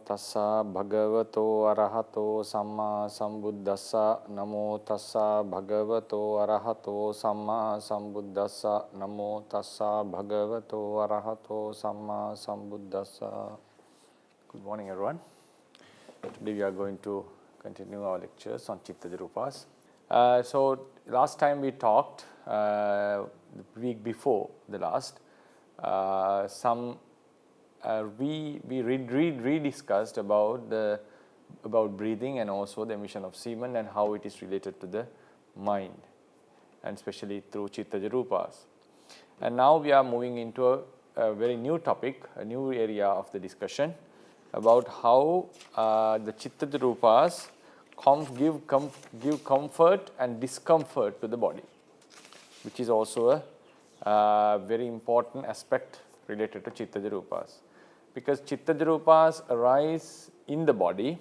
tassa bhagavato arahato samma sambuddhassa. Namo tassa bhagavato arahato samma sambuddhassa. Namo tassa bhagavato arahato samma sambuddhassa. Good morning, everyone. Today we are going to continue our lectures on Chittajarupas. So last time we talked, the week before the last, we rediscussed about breathing and also the emission of semen and how it is related to the mind, and especially through Chittajarupas. And now we are moving into a very new topic, a new area of the discussion about how the Chittajarupas give comfort and discomfort to the body, which is also a very important aspect related to Chittajarupas. Because Chittajarupas arise in the body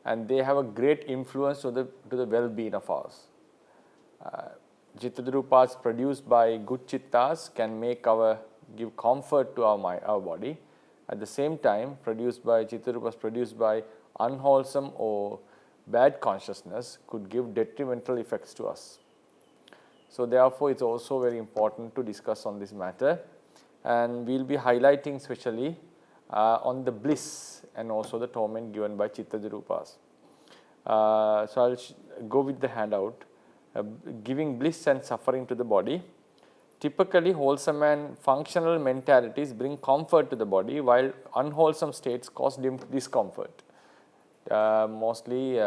and they have a great influence to the well-being of ours. Chittajarupas produced by good Chittas can give comfort to our body. At the same time, Chittajarupas produced by unwholesome or bad consciousness could give detrimental effects to us. So therefore, it's also very important to discuss on this matter, and we'll be highlighting especially on the bliss and also the torment given by Chittajarupas. So I'll go with the handout. Giving bliss and suffering to the body. Typically, wholesome and functional mentalities bring comfort to the body, while unwholesome states cause discomfort. Mostly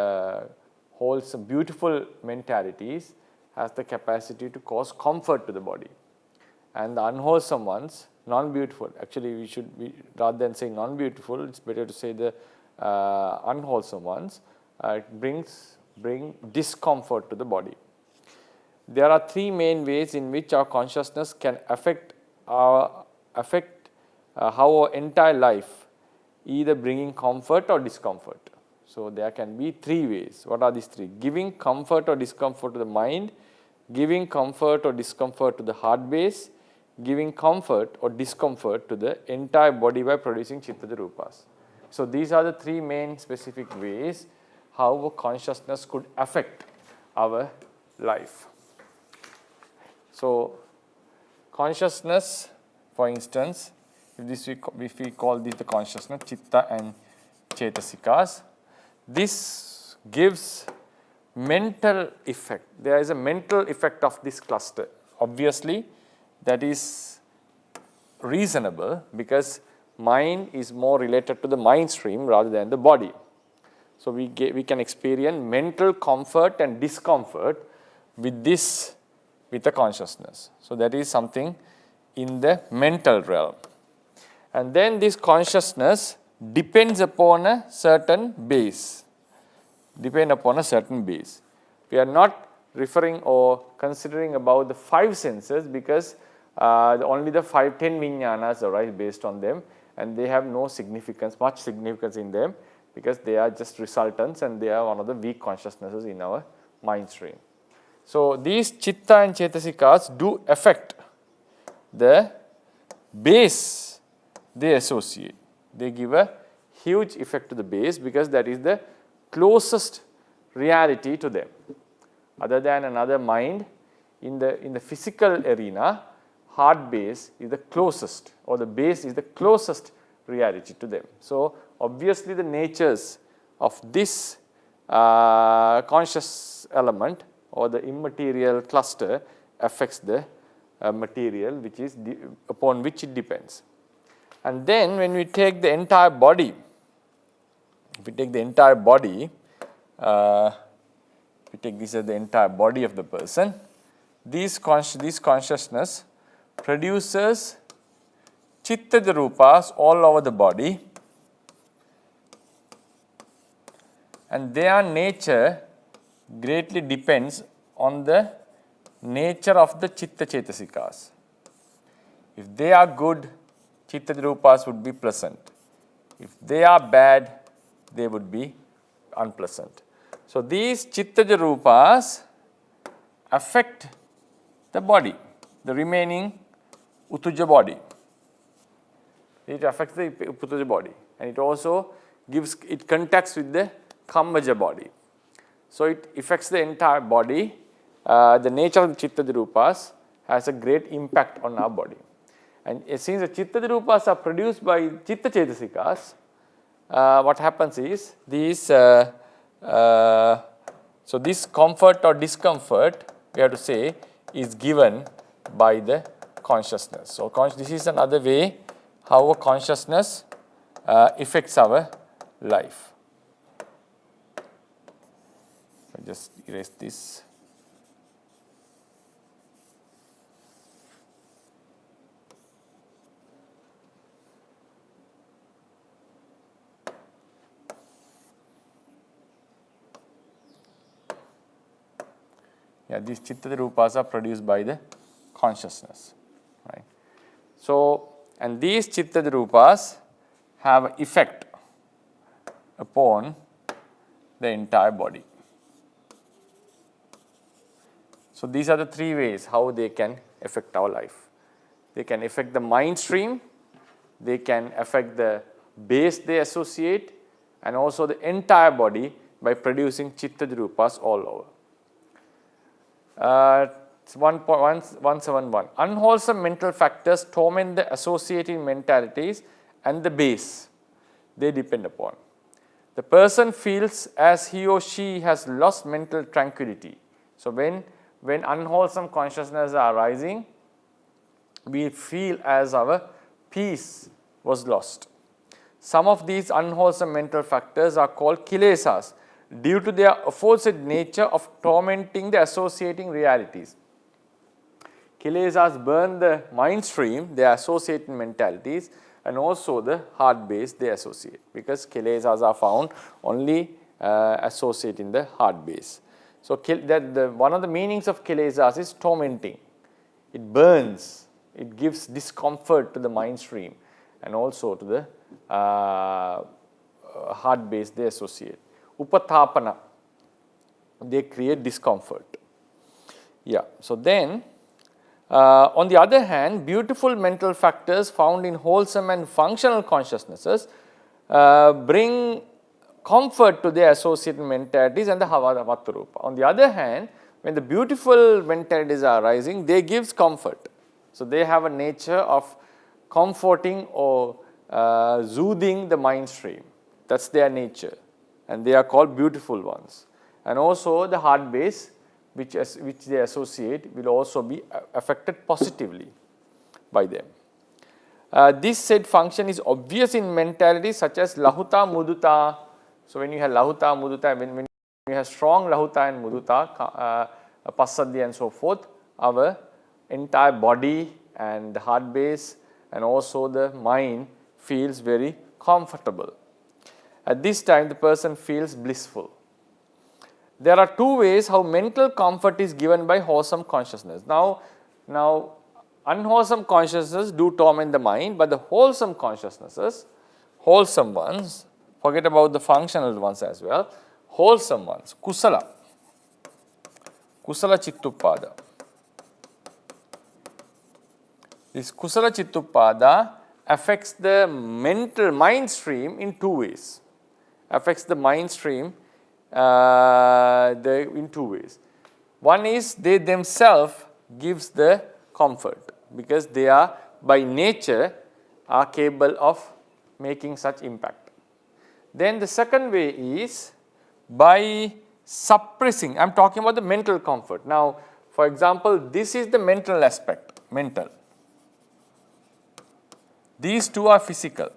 wholesome, beautiful mentalities has the capacity to cause comfort to the body, and the unwholesome ones, non-beautiful. Actually, rather than saying non-beautiful, it's better to say the unwholesome ones. Bring discomfort to the body. There are three main ways in which our consciousness can affect how our entire life, either bringing comfort or discomfort. So there can be three ways. What are these three? Giving comfort or discomfort to the mind, giving comfort or discomfort to the heart base, giving comfort or discomfort to the entire body by producing Chittajarupas. So these are the three main specific ways how our consciousness could affect our life. So consciousness, for instance, if we call this the consciousness, Chitta and Cetasikas, this gives mental effect. There is a mental effect of this cluster. Obviously, that is reasonable because mind is more related to the mind stream rather than the body. So we can experience mental comfort and discomfort with the consciousness. So that is something in the mental realm. And then this consciousness depends upon a certain base. We are not referring or considering about the five senses because only the 10 vijnanas arise based on them, and they have much significance in them because they are just resultants and they are one of the weak consciousnesses in our mind stream. So these Chitta and Cetasikas do affect the base they associate. They give a huge effect to the base because that is the closest reality to them. Other than another mind, in the physical arena, heart base is the closest, or the base is the closest reality to them. So obviously the natures of this conscious element or the immaterial cluster affects the material upon which it depends. And then when we take the entire body, we take this as the entire body of the person, this consciousness produces Chittajarupas all over the body, and their nature greatly depends on the nature of the Chitta Cetasikas. If they are good, Chittajarupas would be pleasant. If they are bad, they would be unpleasant. So these Chittajarupas affect the body, the remaining Utuja body. It affects the Utuja body, and it also it contacts with the Kammaja body. So it affects the entire body. The nature of the Chittarupas has a great impact on our body. And since the Chittarupas are produced by Chitta Chetasikas, what happens is these, so this comfort or discomfort, we have to say, is given by the consciousness. So this is another way how a consciousness affects our life. I just erase this. Yeah, these Chittarupas are produced by the consciousness, right? So, and these Chittarupas have effect upon the entire body. So, these are the three ways how they can affect our life. They can affect the mind stream, they can affect the base they associate, and also the entire body by producing Chittarupas all over. 171. Unwholesome mental factors torment the associating mentalities and the base they depend upon. The person feels as he or she has lost mental tranquility. So when unwholesome consciousness are arising, we feel as our peace was lost. Some of these unwholesome mental factors are called kilesas, due to their aforesaid nature of tormenting the associating realities. Kilesas burn the mind stream, their associating mentalities, and also the heart base they associate, because kilesas are found only associating the heart base. So, one of the meanings of kilesas is tormenting. It burns, it gives discomfort to the mind stream and also to the heart base they associate. Upatapana, they create discomfort. Yeah, so then on the other hand, beautiful mental factors found in wholesome and functional consciousnesses bring comfort to their associated mentalities and the Vatarupa. On the other hand, when the beautiful mentalities are arising, they give comfort. So they have a nature of comforting or soothing the mind stream. That's their nature. And they are called beautiful ones. And also the heart base, which they associate, will also be affected positively by them. This said function is obvious in mentalities such as Lahuta, Mudita. So when you have Lahuta, Mudita, when you have strong Lahuta and Mudita, Passadhi and so forth, our entire body and the heart base and also the mind feels very comfortable. At this time, the person feels blissful. There are two ways how mental comfort is given by wholesome consciousness. Now unwholesome consciousnesses do torment the mind, but the wholesome consciousnesses, wholesome ones, forget about the functional ones as well, wholesome ones, kusala chittupada. This kusala chittupada affects the mental mind stream in two ways. Affects the mind stream in two ways. One is they themselves gives the comfort, because they are by nature are capable of making such impact. Then the second way is by suppressing. I am talking about the mental comfort. Now, for example, this is the mental aspect, mental. These two are physical.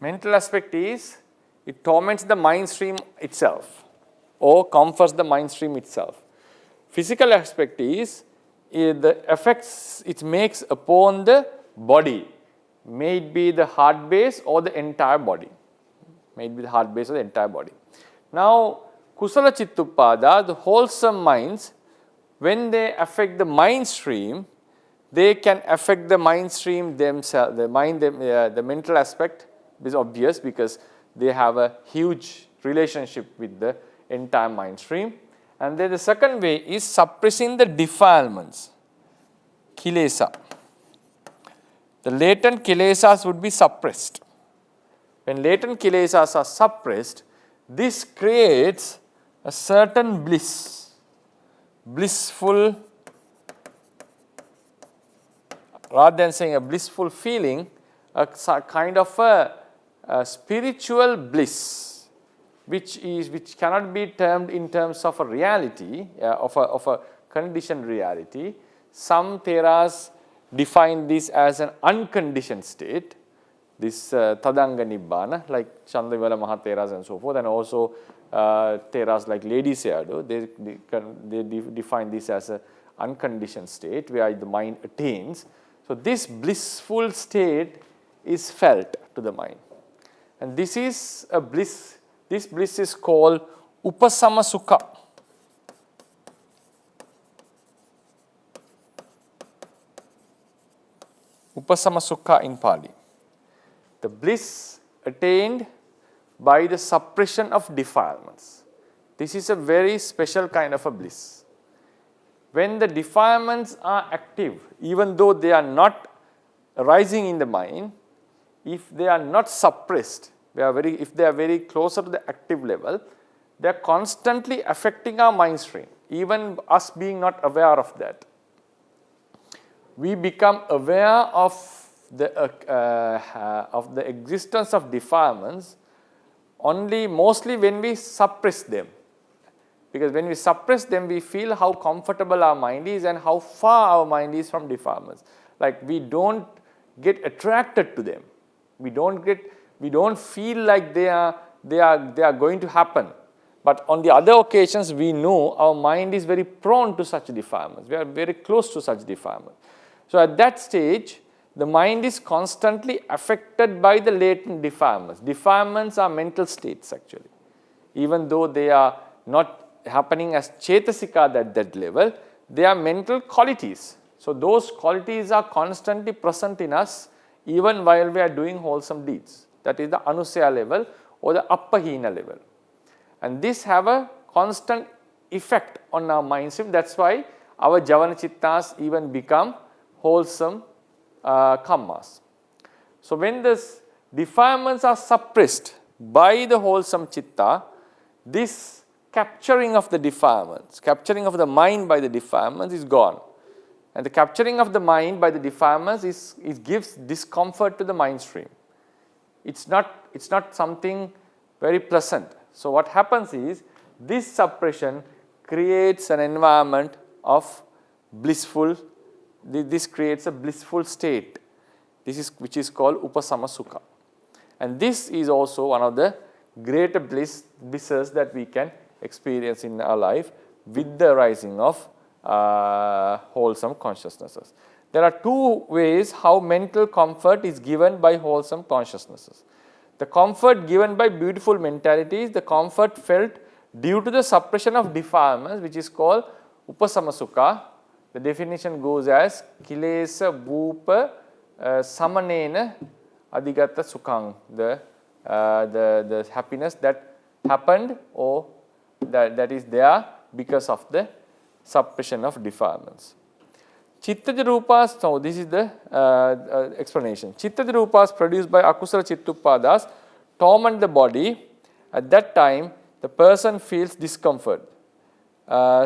Mental aspect is it torments the mind stream itself or comforts the mind stream itself. Physical aspect is the effects it makes upon the body, may it be the heart base or the entire body. May it be the heart base or the entire body. Now, Kusala Chittupada, the wholesome minds, when they affect the mind stream, they can affect the mind stream themselves, the mental aspect is obvious because they have a huge relationship with the entire mind stream. And then the second way is suppressing the defilements, kilesa. the latent kilesas would be suppressed. When latent kilesas are suppressed, this creates a certain bliss, blissful, rather than saying a blissful feeling, a kind of a spiritual bliss, which cannot be termed in terms of a reality, of a conditioned reality. Some Theras define this as an unconditioned state, this Tadanga Nibbana, like Chandravivada Mahatheras and so forth, and also Theras like Lady Sayadaw, they define this as an unconditioned state where the mind attains. So this blissful state is felt to the mind. And this is a bliss, this bliss is called Upasama Sukha. Upasama Sukha in Pali. The bliss attained by the suppression of defilements. This is a very special kind of a bliss. When the defilements are active, even though they are not arising in the mind, if they are not suppressed, if they are very closer to the active level, they are constantly affecting our mind stream, even us being not aware of that. We become aware of the existence of defilements mostly when we suppress them. Because when we suppress them, we feel how comfortable our mind is and how far our mind is from defilements. Like we don't get attracted to them. We don't feel like they are going to happen. But on the other occasions, we know our mind is very prone to such defilements. We are very close to such defilements. So at that stage, the mind is constantly affected by the latent defilements. Defilements are mental states actually. Even though they are not happening as Chetasika at that level, they are mental qualities. So those qualities are constantly present in us even while we are doing wholesome deeds. That is the Anusaya level or the Appahina level. And this have a constant effect on our mind stream. That's why our Javana Chittas even become wholesome kammas. So when these defilements are suppressed by the wholesome chitta, this capturing of the defilements, capturing of the mind by the defilements is gone. And the capturing of the mind by the defilements gives discomfort to the mind stream. It's not something very pleasant. So what happens is, this suppression creates an environment of blissful, this creates a blissful state, which is called Upasama Sukha. And this is also one of the greater blisses that we can experience in our life with the arising of wholesome consciousnesses. There are two ways how mental comfort is given by wholesome consciousnesses. The comfort given by beautiful mentalities, the comfort felt due to the suppression of defilements, which is called Upasama Sukha. The definition goes as Kilesa Bhupa Samanena Adhigata Sukhang, the happiness that happened or that is there because of the suppression of defilements. Chittaja Rūpas, so this is the explanation. Chittaja Rūpas produced by Akusala Chittuppadas torment the body. At that time, the person feels discomfort.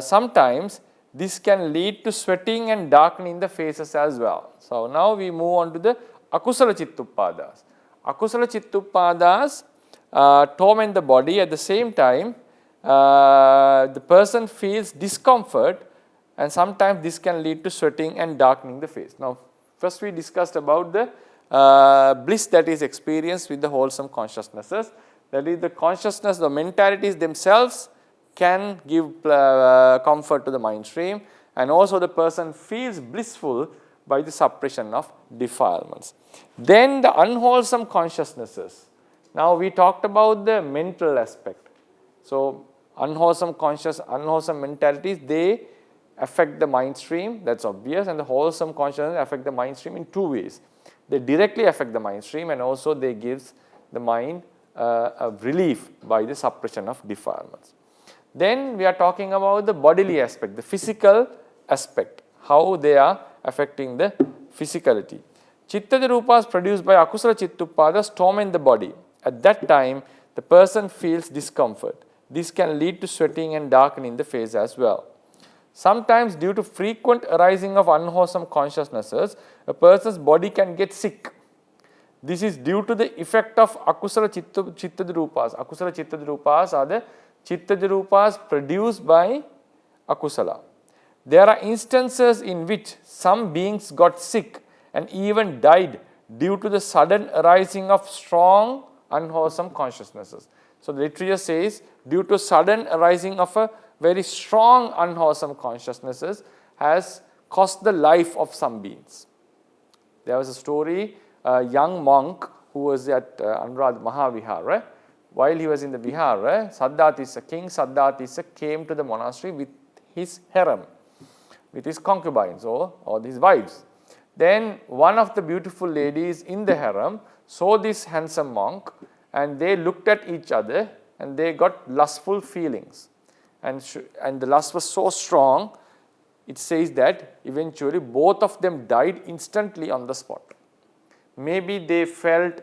Sometimes this can lead to sweating and darkening the faces as well. So now we move on to the Akusala Chittuppadas. Akusala Chittuppadas torment the body. At the same time, the person feels discomfort, and sometimes this can lead to sweating and darkening the face. Now, first we discussed about the bliss that is experienced with the wholesome consciousnesses. That is, the consciousness, the mentalities themselves can give comfort to the mind stream, and also the person feels blissful by the suppression of defilements. Then the unwholesome consciousnesses. Now we talked about the mental aspect. So unwholesome mentalities, they affect the mind stream, that's obvious, and the wholesome consciousness affect the mind stream in two ways. They directly affect the mind stream, and also they gives the mind a relief by the suppression of defilements. Then we are talking about the bodily aspect, the physical aspect, how they are affecting the physicality. Chittaja Rupas produced by Akusala Chittupadas torment the body. At that time, the person feels discomfort. This can lead to sweating and darkening the face as well. Sometimes, due to frequent arising of unwholesome consciousnesses, a person's body can get sick. This is due to the effect of Akusala Chittaja Rupas. Akusala Chittaja Rupas are the Chittaja Rupas produced by Akusala. There are instances in which some beings got sick and even died due to the sudden arising of strong unwholesome consciousnesses. So, the literature says due to sudden arising of a very strong unwholesome consciousnesses has cost the life of some beings. There was a story, a young monk who was at Mahāvihāra. While he was in the Vihara, King Saddhatissa came to the monastery with his harem, with his concubines or his wives. Then one of the beautiful ladies in the harem saw this handsome monk, and they looked at each other and they got lustful feelings. And the lust was so strong, it says that eventually both of them died instantly on the spot. Maybe they felt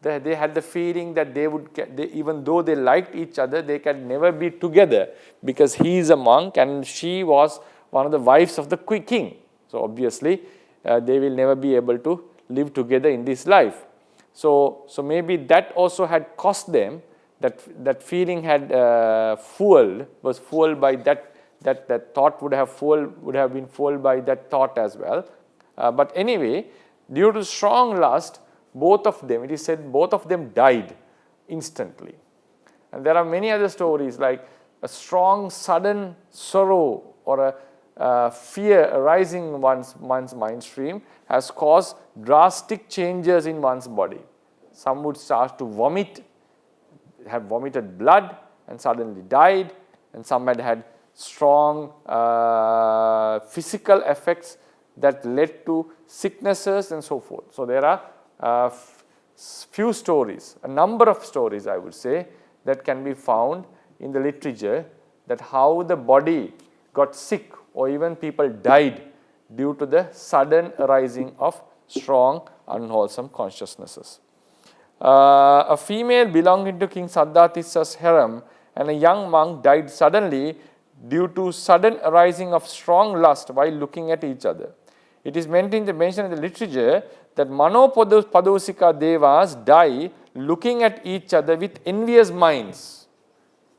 that they had the feeling that even though they liked each other, they can never be together, because he is a monk and she was one of the wives of the king. So obviously, they will never be able to live together in this life. So maybe that also had cost them, that feeling had was fueled by that thought would have been fueled by that thought as well. But anyway, due to strong lust, both of them, it is said, both of them died instantly. And there are many other stories, like a strong sudden sorrow or a fear arising in one's mind stream has caused drastic changes in one's body. Some would start to vomit, have vomited blood and suddenly died, and some had strong physical effects that led to sicknesses and so forth. So there are few stories, a number of stories I would say, that can be found in the literature, that how the body got sick or even people died due to the sudden arising of strong unwholesome consciousnesses. A female belonging to King Saddhatissa's harem and a young monk died suddenly due to sudden arising of strong lust while looking at each other. It is mentioned in the literature that Manopadosika devas die looking at each other with envious minds.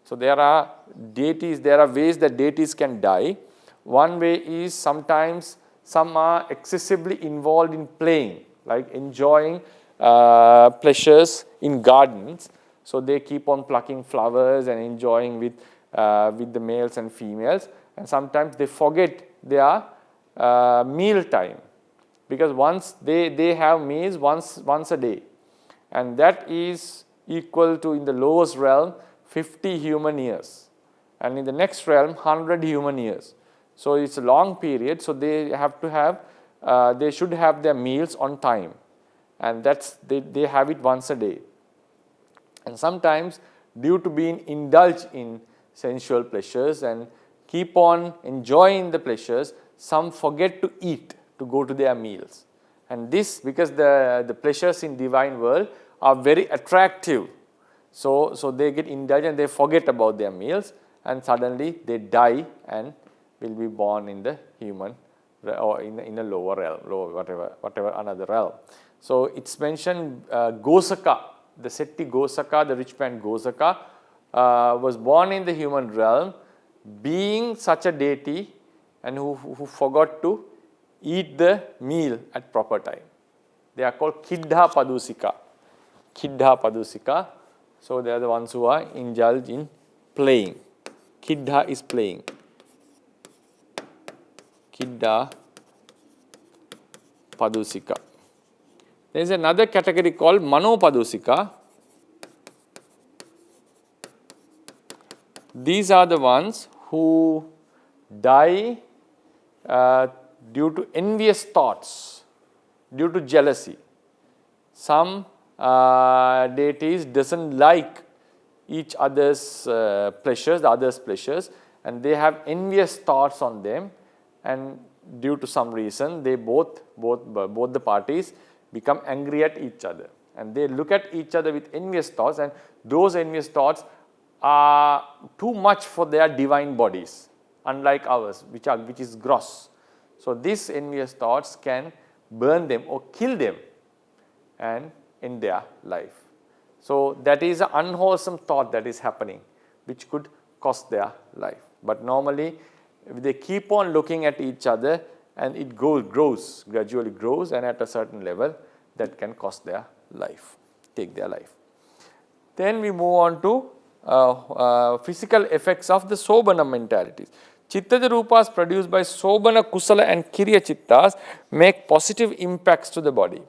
So there are deities, there are ways that deities can die. One way is sometimes some are excessively involved in playing, like enjoying pleasures in gardens. So they keep on plucking flowers and enjoying with the males and females, and sometimes they forget their meal time, because once they have meals once a day, and that is equal to, in the lowest realm, 50 human years, and in the next realm 100 human years. So it's a long period, so they have to have they should have their meals on time, and they have it once a day. And sometimes, due to being indulged in sensual pleasures and keep on enjoying the pleasures, some forget to eat, to go to their meals. And this, because the pleasures in divine world are very attractive, so they get indulged and they forget about their meals, and suddenly they die and will be born in the human or in a lower realm, whatever another realm. So it's mentioned Gosaka, the Setti Gosaka, the rich man Gosaka, was born in the human realm, being such a deity, and who forgot to eat the meal at proper time. They are called Kiddha Padusika. Kiddha Padusika. So they are the ones who are indulged in playing. Kiddha is playing. Kiddha Padusika. There is another category called Manopadusika. These are the ones who die due to envious thoughts, due to jealousy. Some deities doesn't like each other's pleasures, the other's pleasures, and they have envious thoughts on them, and due to some reason, they both the parties become angry at each other. And they look at each other with envious thoughts, and those envious thoughts are too much for their divine bodies, unlike ours, which is gross. So these envious thoughts can burn them or kill them and end their life. So that is an unwholesome thought that is happening, which could cost their life. But normally, if they keep on looking at each other, and it grows, gradually grows, and at a certain level, that can cost their life, take their life. Then we move on to physical effects of the sobana mentalities. Chittaja Rupas produced by sobana, kusala and kiriya chittas make positive impacts to the body.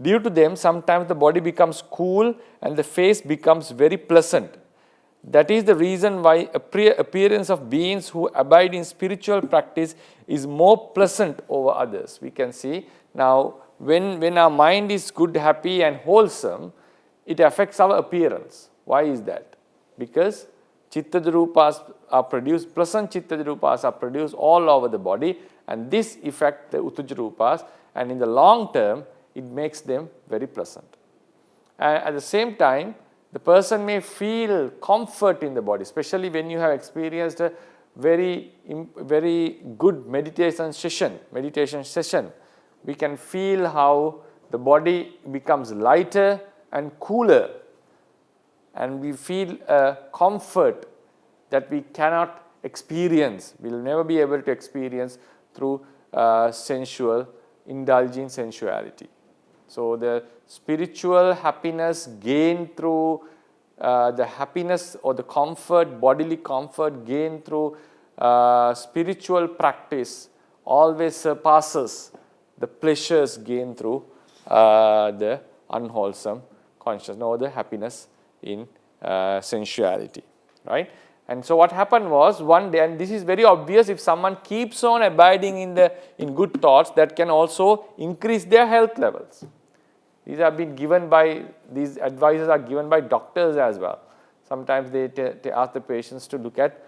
Due to them, sometimes the body becomes cool and the face becomes very pleasant. That is the reason why appearance of beings who abide in spiritual practice is more pleasant over others. We can see now when our mind is good, happy and wholesome, it affects our appearance. Why is that? Because Chittaja Rupas are produced, pleasant Chittaja Rupas are produced all over the body, and this affects the Uttaja Rupas, and in the long term, it makes them very pleasant. And at the same time, the person may feel comfort in the body, especially when you have experienced a very good meditation session. We can feel how the body becomes lighter and cooler, and we feel a comfort that we cannot experience, we will never be able to experience through indulging sensuality. So the spiritual happiness gained through the happiness or the comfort, bodily comfort gained through spiritual practice always surpasses the pleasures gained through the unwholesome consciousness or the happiness in sensuality, right? And so what happened was one day, and this is very obvious, if someone keeps on abiding in good thoughts, that can also increase their health levels. These have been given by, these advices are given by doctors as well. Sometimes they ask the patients to look at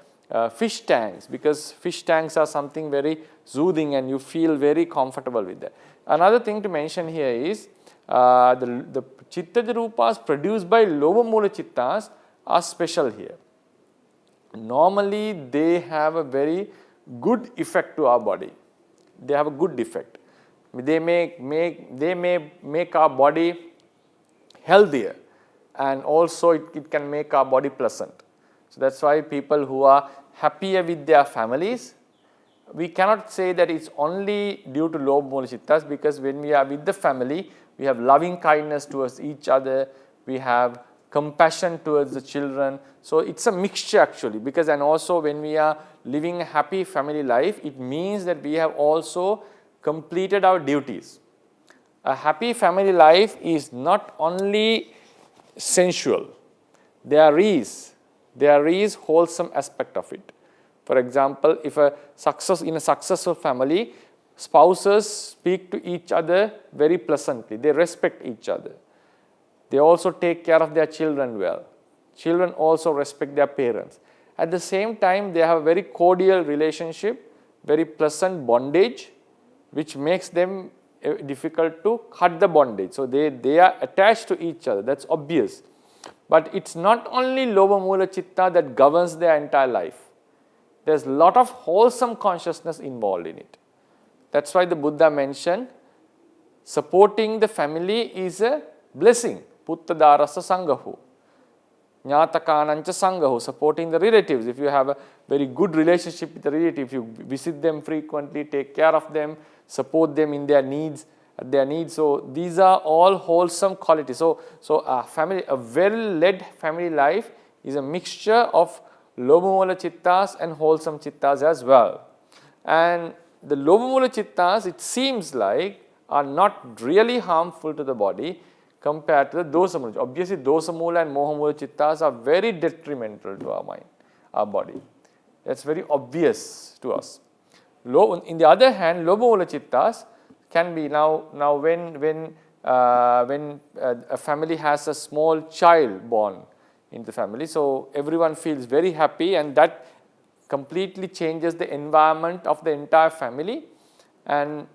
fish tanks, because fish tanks are something very soothing and you feel very comfortable with that. Another thing to mention here is the Chittaja Rupas produced by lower Mula Chittas are special here. Normally they have a very good effect to our body. They have a good effect. They may make our body healthier, and also it can make our body pleasant. So that's why people who are happier with their families, we cannot say that it's only due to low Mula Chittas, because when we are with the family, we have loving kindness towards each other, we have compassion towards the children. So it's a mixture actually, because and also when we are living a happy family life, it means that we have also completed our duties. A happy family life is not only sensual, there is wholesome aspect of it. For example, if in a successful family, spouses speak to each other very pleasantly, they respect each other. They also take care of their children well. Children also respect their parents. At the same time, they have a very cordial relationship, very pleasant bondage, which makes them difficult to cut the bondage. So they are attached to each other, that's obvious. But it's not only lower Mula Chitta that governs their entire life. There's a lot of wholesome consciousness involved in it. That's why the Buddha mentioned supporting the family is a blessing. Putta Darasa Sangahu. Nyatakanancha Sangahu, supporting the relatives. If you have a very good relationship with the relative, you visit them frequently, take care of them, support them in their needs, So these are all wholesome qualities. So a well-led family life is a mixture of low Mula Chittas and wholesome Chittas as well. And the low Mula Chittas, it seems like, are not really harmful to the body compared to the Dosa Mula. Obviously, Dosa Mula and Moha Mula Chittas are very detrimental to our mind, our body. That's very obvious to us. In the other hand, low Mula Chittas can be now when a family has a small child born in the family, so everyone feels very happy, and that completely changes the environment of the entire family, and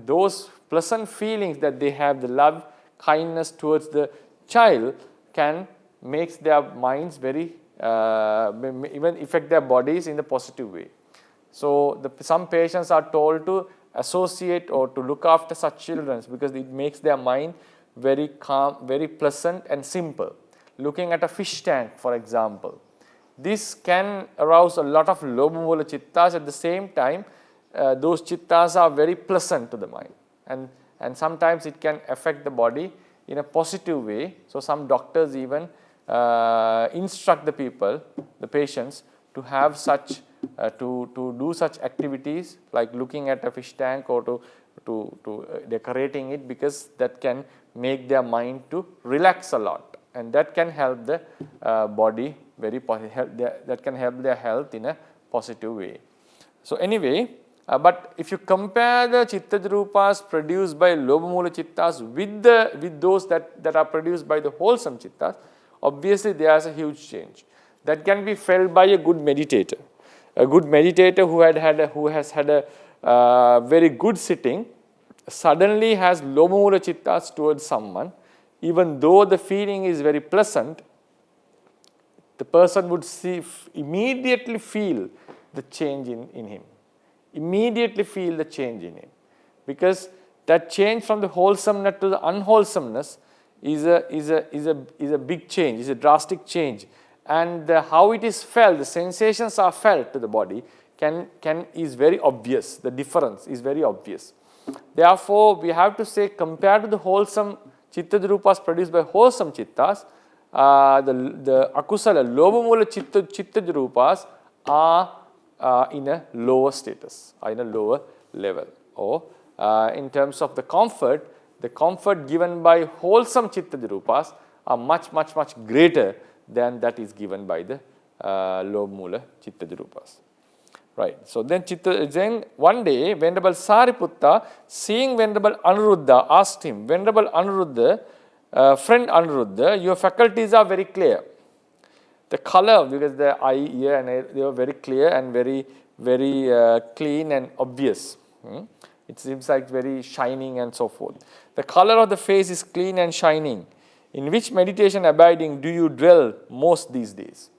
those pleasant feelings that they have, the love, kindness towards the child, can make their minds very, even affect their bodies in a positive way. So some patients are told to associate or to look after such children because it makes their mind very calm, very pleasant and simple. Looking at a fish tank, for example, this can arouse a lot of lobha-mula chittas. At the same time, those chittas are very pleasant to the mind, and sometimes it can affect the body in a positive way. So some doctors even instruct the patients to have such, to do such activities like looking at a fish tank or to decorating it, because that can make their mind to relax a lot, and that can help the body very that can help their health in a positive way. So anyway, but if you compare the chitta rupas produced by lobha-mula chittas with those that are produced by the wholesome chittas, obviously there is a huge change that can be felt by a good meditator. A good meditator who has had a very good sitting suddenly has lobha-mula chittas towards someone. Even though the feeling is very pleasant, the person would immediately feel the change in him. Immediately feel the change in him, because that change from the wholesomeness to the unwholesomeness is a big change, is a drastic change, and how it is felt, the sensations are felt to the body is very obvious. The difference is very obvious. Therefore, we have to say, compared to the wholesome chitta rupas produced by wholesome chittas, the akusala lobha-mula chitta rupas are in a lower status, are in a lower level, or in terms of the comfort given by wholesome chitta rupas are much greater than that is given by the lobha-mula chitta rupas. Right. So then one day, Venerable Sariputta, seeing Venerable Anuruddha, asked him, Venerable Anuruddha, friend Anuruddha, your faculties are very clear. The color, because the eye, ear and they were very clear and very clean and obvious. It seems like very shining and so forth. The color of the face is clean and shining. In which meditation abiding do you dwell most these days?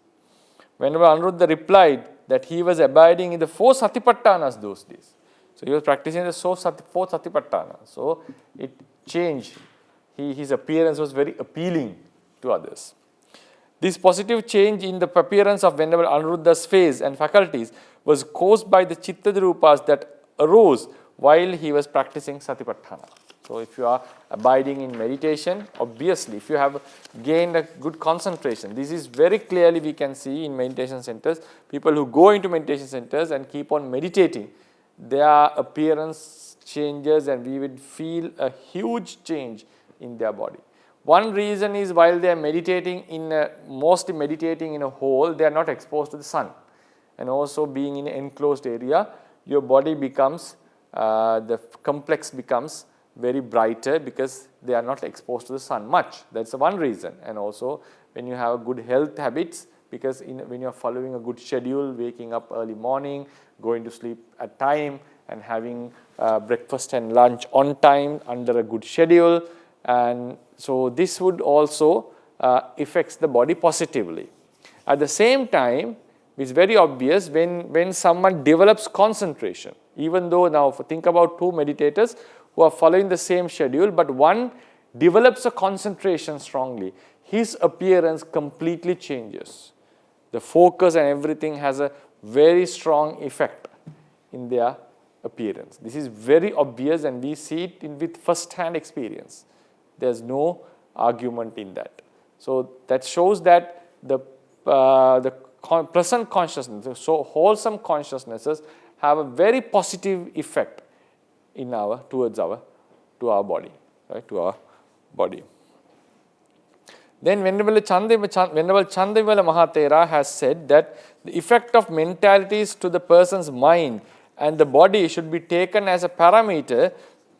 Venerable Anuruddha replied that he was abiding in the 4 Satipatthanas those days. So he was practicing the 4 Satipatthanas. So it changed. His appearance was very appealing to others. This positive change in the appearance of Venerable Anuruddha's face and faculties was caused by the chitta rupas that arose while he was practicing Satipatthana. So if you are abiding in meditation, obviously if you have gained a good concentration, this is very clearly we can see in meditation centers. People who go into meditation centers and keep on meditating, their appearance changes and we would feel a huge change in their body. One reason is while they are meditating mostly meditating in a hole, they are not exposed to the sun. And also being in an enclosed area, your body becomes, the complex becomes very brighter because they are not exposed to the sun much. That's one reason. And also when you have good health habits, because when you are following a good schedule, waking up early morning, going to sleep at time and having breakfast and lunch on time under a good schedule, and so this would also affects the body positively. At the same time, it's very obvious when someone develops concentration, even though now think about 2 meditators who are following the same schedule, but one develops a concentration strongly, his appearance completely changes. The focus and everything has a very strong effect in their appearance. This is very obvious and we see it with first-hand experience. There's no argument in that. So that shows that the present consciousness, so wholesome consciousnesses have a very positive effect in to our body, right, to our body. Then Venerable Chandavimala Mahathera has said that the effect of mentalities to the person's mind and the body should be taken as a parameter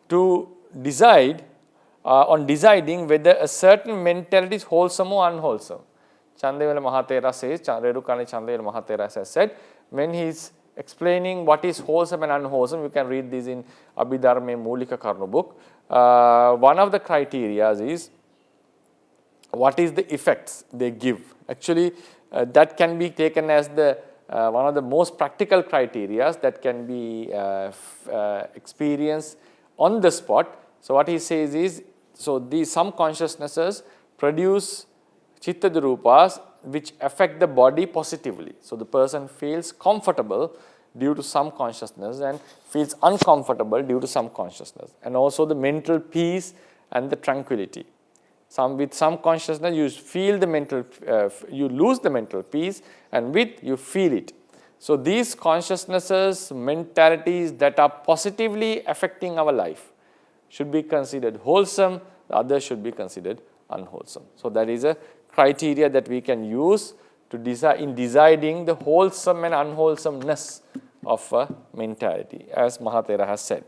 to decide on deciding whether a certain mentality is wholesome or unwholesome. Chandavimala Mahathera says, Redukani Chandavimala Mahathera has said, when he is explaining what is wholesome and unwholesome. You can read this in Abhidharma Moolika Karnu book. One of the criteria is what is the effects they give. Actually, that can be taken as the one of the most practical criteria that can be experienced on the spot. So what he says is, so these some consciousnesses produce chitta rupas which affect the body positively. So the person feels comfortable due to some consciousness and feels uncomfortable due to some consciousness, and also the mental peace and the tranquility. With some consciousness you feel the mental, you lose the mental peace, and with you feel it. So these consciousnesses, mentalities that are positively affecting our life should be considered wholesome, the others should be considered unwholesome. So that is a criteria that we can use to decide in deciding the wholesome and unwholesomeness of a mentality, as Mahāvihāra has said.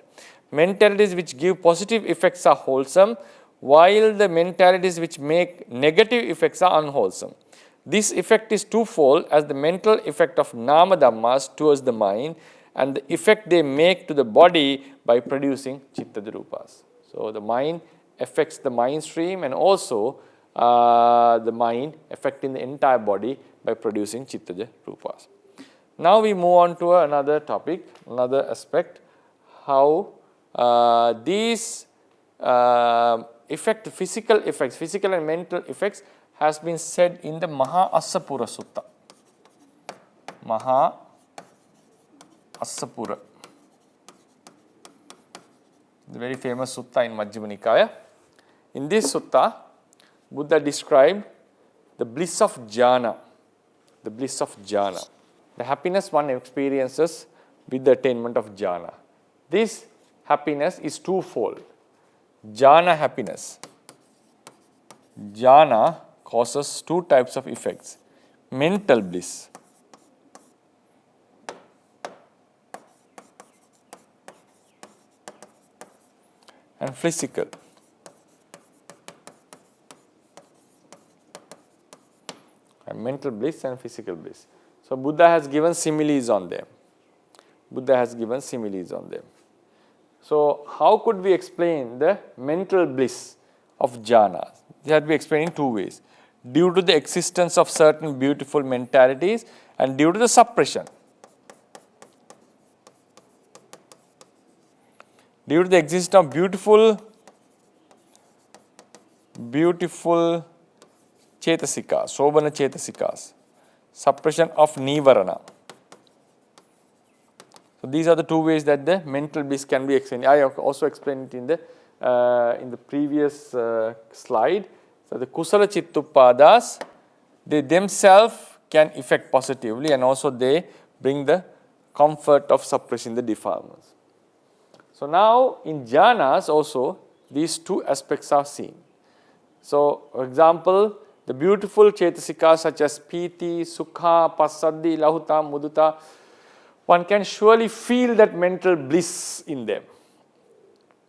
Mentalities which give positive effects are wholesome, while the mentalities which make negative effects are unwholesome. This effect is twofold, as the mental effect of nama dhammas towards the mind and the effect they make to the body by producing chitta rupas. So the mind affects the mind stream, and also the mind affecting the entire body by producing chitta rupas. Now we move on to another topic, another aspect, how these physical effects, physical and mental effects has been said in the Mahāasapura Sutta. Mahāasapura, the very famous sutta in Majjhima Nikaya. In this sutta, Buddha described the bliss of jhana, the bliss of jhana, the happiness one experiences with the attainment of jhana. This happiness is twofold. Jhana happiness. Jhana causes two types of effects: mental bliss and physical. And mental bliss and physical bliss. So Buddha has given similes on them. So how could we explain the mental bliss of jhana? It had to be explained in two ways: due to the existence of certain beautiful mentalities and due to the suppression. Due to the existence of beautiful chetasikas, sobhana chetasikas, suppression of nivarana. So these are the two ways that the mental bliss can be explained. I also explained it in the previous slide. So the kusala chittupadas, they themselves can affect positively, and also they bring the comfort of suppressing the defilements. So now in jhanas also these two aspects are seen. So for example, the beautiful chetasikas such as piti, sukha, passaddhi, lahuta, mudita, one can surely feel that mental bliss in them.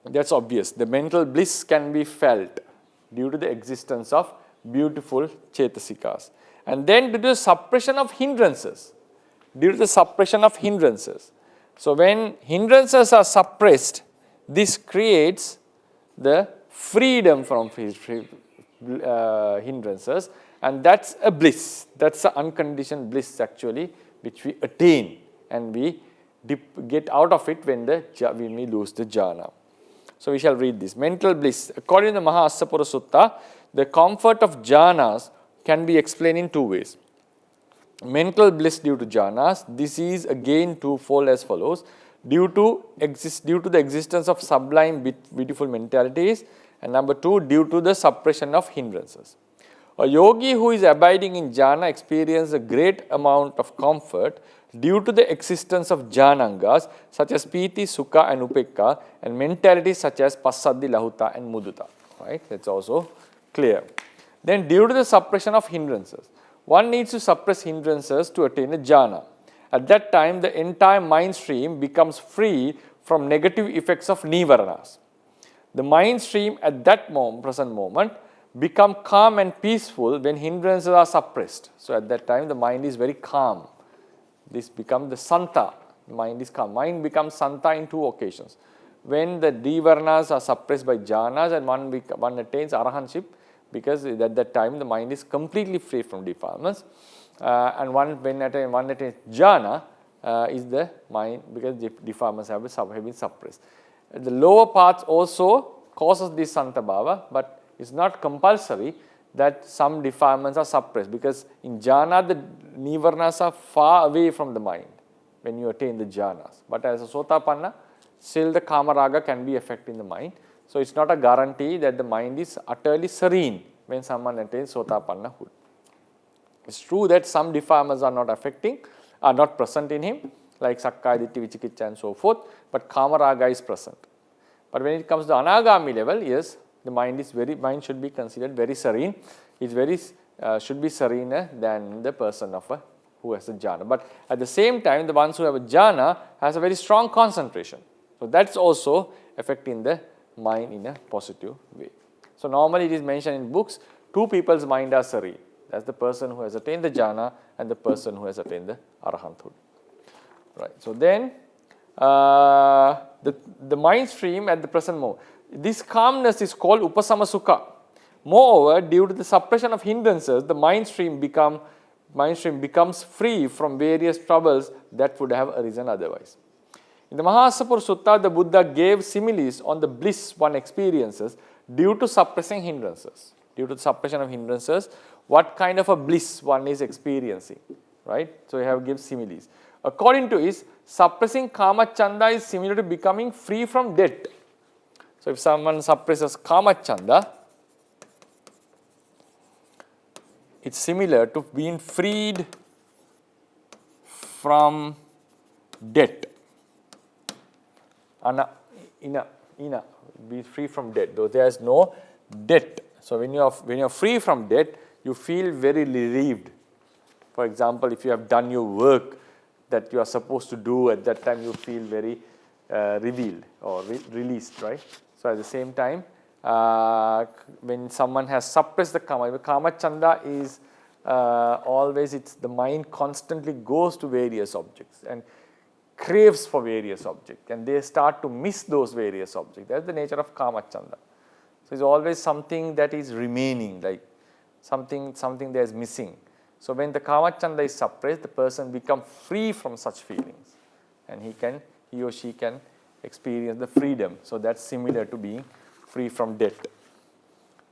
That's obvious. The mental bliss can be felt due to the existence of beautiful chetasikas. And then due to the suppression of hindrances. So when hindrances are suppressed, this creates the freedom from hindrances, and that's a bliss. That's an unconditioned bliss actually, which we attain, and we get out of it when we lose the jhana. So we shall read this. Mental bliss. According to the Mahāasapura Sutta, the comfort of jhanas can be explained in two ways. Mental bliss due to jhanas. This is again twofold as follows: due to the existence of sublime beautiful mentalities, and number two, due to the suppression of hindrances. A yogi who is abiding in jhana experiences a great amount of comfort due to the existence of jhanangas such as piti, sukha and upekka, and mentalities such as passaddhi, lahuta and mudita. Right? That's also clear. Then due to the suppression of hindrances. One needs to suppress hindrances to attain a jhana. At that time, the entire mind stream becomes free from negative effects of nivaranas. The mind stream at that present moment become calm and peaceful when hindrances are suppressed. So at that time, the mind is very calm. This becomes the santa, mind is calm. Mind becomes Santa in two occasions. When the Dvarnas are suppressed by jhanas and one attains arahantship, because at that time the mind is completely free from defilements. And when one attains jhana, is the mind, because defilements have been suppressed. The lower path also causes this Santa Bhava, but it's not compulsory that some defilements are suppressed, because in jhana the nivarnas are far away from the mind when you attain the jhanas. But as a sotapanna, still the kama raga can be affecting the mind. So it's not a guarantee that the mind is utterly serene when someone attains sotapannahood. It's true that some defilements are not present in him, like sakkaya ditthi, vicikiccha and so forth, but kama raga is present. But when it comes to anagami level, yes, the mind should be considered very serene. It should be serener than the person who has a jhana. But at the same time, the ones who have a jhana has a very strong concentration. So that's also affecting the mind in a positive way. So normally it is mentioned in books, two people's mind are serene. That's the person who has attained the jhana and the person who has attained the arahanthood. Right. So then the mind stream at the present moment. This calmness is called upasama sukha. Moreover, due to the suppression of hindrances, the mind stream becomes free from various troubles that would have arisen otherwise. In the Mahasapur Sutta, the Buddha gave similes on the bliss one experiences due to suppressing hindrances. Due to the suppression of hindrances, what kind of a bliss one is experiencing, right? So, he have given similes. According to his, suppressing kama chanda is similar to becoming free from debt. So, if someone suppresses kama chanda, it's similar to being freed from debt. Be free from debt, though there is no debt. So when you are free from debt, you feel very relieved. For example, if you have done your work that you are supposed to do at that time, you feel very revealed or released, right? So at the same time, when someone has suppressed the kama chanda is always, the mind constantly goes to various objects and craves for various objects, and they start to miss those various objects. That's the nature of kama chanda. So it's always something that is remaining, like something that is missing. So when the kama chanda is suppressed, the person becomes free from such feelings, and he or she can experience the freedom. So that's similar to being free from debt.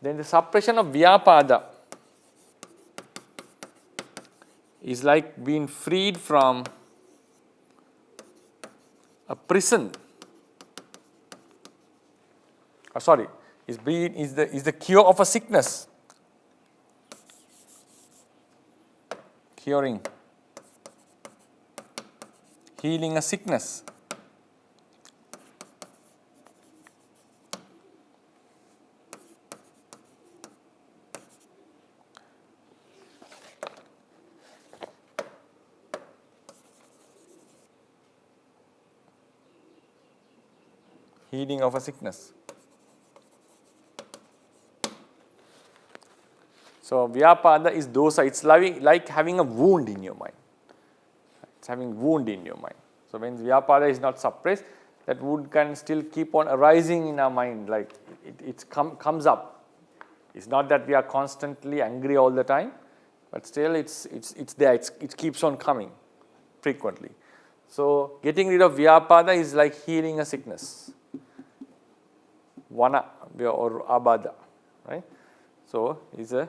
Then the suppression of vyapada is like being freed from a prison. Is the cure of a sickness. Curing, healing a sickness. Healing of a sickness. So vyapada is dosa. It's like having a wound in your mind. It's having wound in your mind. So when vyapada is not suppressed, that wound can still keep on arising in our mind. Like it comes up. It's not that we are constantly angry all the time, but still it's there. It keeps on coming frequently. So getting rid of vyapada is like healing a sickness. Vana or abada, right? So it's a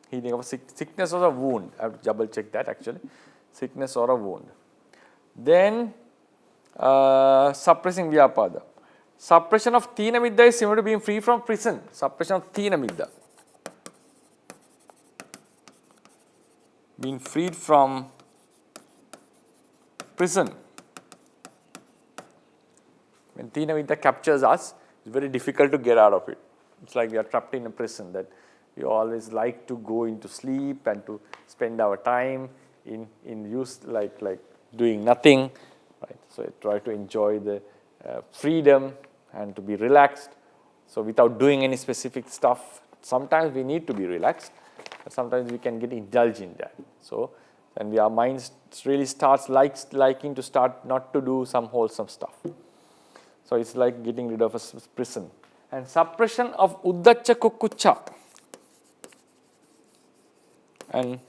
healing of a sickness or a wound. I have to double check that actually. Sickness or a wound. Then suppressing vyapada. Suppression of tina middha is similar to being free from prison. Suppression of tina middha. Being freed from prison. When tina middha captures us, it's very difficult to get out of it. It's like we are trapped in a prison that we always like to go into sleep and to spend our time in use like doing nothing, right? So I try to enjoy the freedom and to be relaxed. So without doing any specific stuff, sometimes we need to be relaxed, but sometimes we can get indulged in that. So and our mind really starts liking to start not to do some wholesome stuff. So it's like getting rid of a prison. And suppression of uddacha kukkucha. And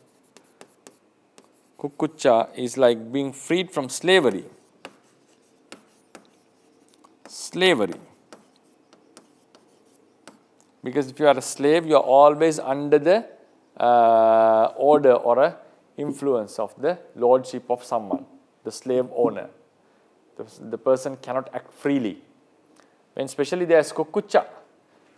kukkucha is like being freed from slavery. Because if you are a slave, you are always under the order or a influence of the lordship of someone, the slave owner. The person cannot act freely. When especially there is kukkucha,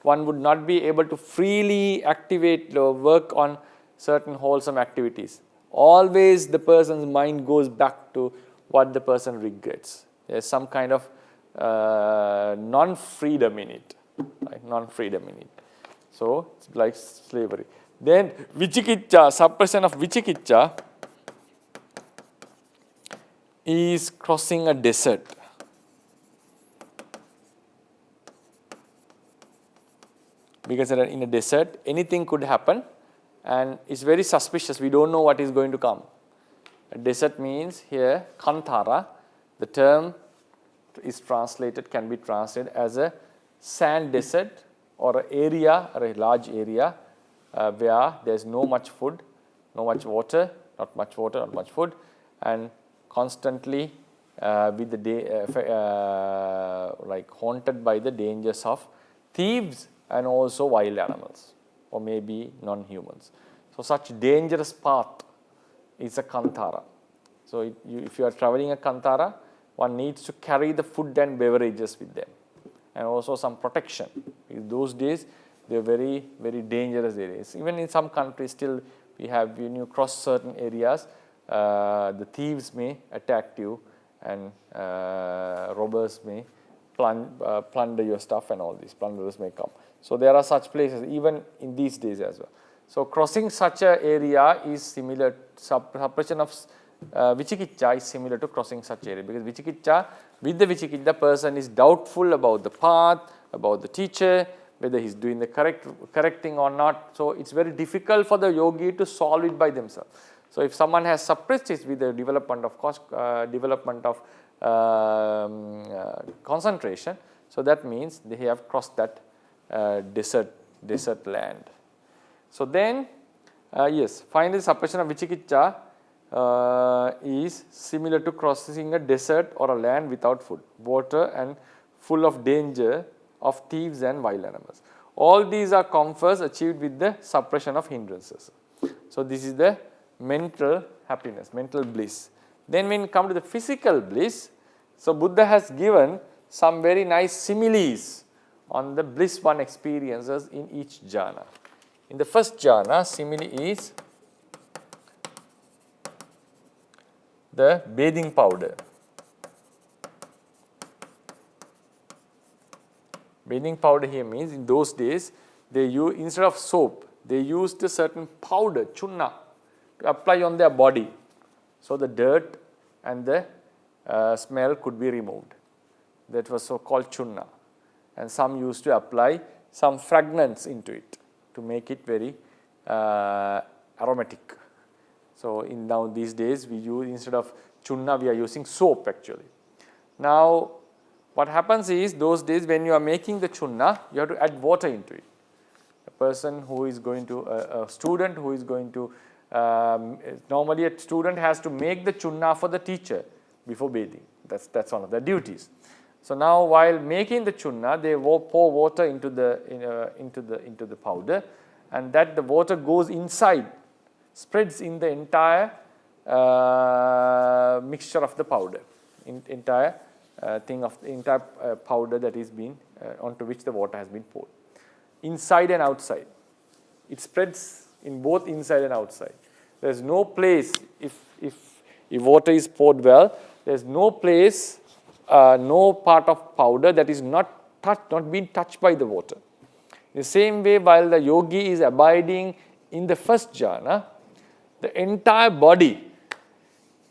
one would not be able to freely activate or work on certain wholesome activities. Always the person's mind goes back to what the person regrets. There is some kind of non-freedom in it. Right? Non-freedom in it. So it's like slavery. Then vichikicca, suppression of vichikicca is crossing a desert. Because in a desert, anything could happen and it's very suspicious. We don't know what is going to come. A desert means here, kantara, the term is translated, can be translated as a sand desert or an area or a large area where there is no much food, no much water, not much food, and constantly with the like haunted by the dangers of thieves and also wild animals or maybe non-humans. So such dangerous path is a kantara. So if you are traveling a kantara, one needs to carry the food and beverages with them and also some protection. In those days, they are very, very dangerous areas. Even in some countries still we have, when you cross certain areas, the thieves may attack you and robbers may plunder your stuff and all these. Plunderers may come. So there are such places even in these days as well. So crossing such an area is similar, suppression of vichikicca is similar to crossing such area, because vichikicca, with the vichikicca, the person is doubtful about the path, about the teacher, whether he is doing the correct thing or not. So it's very difficult for the yogi to solve it by themselves. So if someone has suppressed it with the development of concentration, so that means they have crossed that desert land. So then, yes, finally suppression of vichikicca is similar to crossing a desert or a land without food, water, and full of danger of thieves and wild animals. All these are comforts achieved with the suppression of hindrances. So this is the mental happiness, mental bliss. Then when we come to the physical bliss, so Buddha has given some very nice similes on the bliss one experiences in each jhana. In the first jhana, simile is the bathing powder. Bathing powder here means in those days, they use, instead of soap, they used a certain powder, chunna, to apply on their body. So the dirt and the smell could be removed. That was so called chunna. And some used to apply some fragrance into it to make it very aromatic. So in now these days we use, instead of chunna, we are using soap actually. Now what happens is, those days when you are making the chunna, you have to add water into it. A person who is going to, a student who is going to, normally a student has to make the chunna for the teacher before bathing. That's one of their duties. So now while making the chunna, they pour water into the powder, and that the water goes inside, spreads in the entire mixture of the powder, entire powder that is being onto which the water has been poured, inside and outside. It spreads in both inside and outside. There is no place, if water is poured well, there is no place, no part of powder that is not being touched by the water. In the same way, while the yogi is abiding in the first jhana, the entire body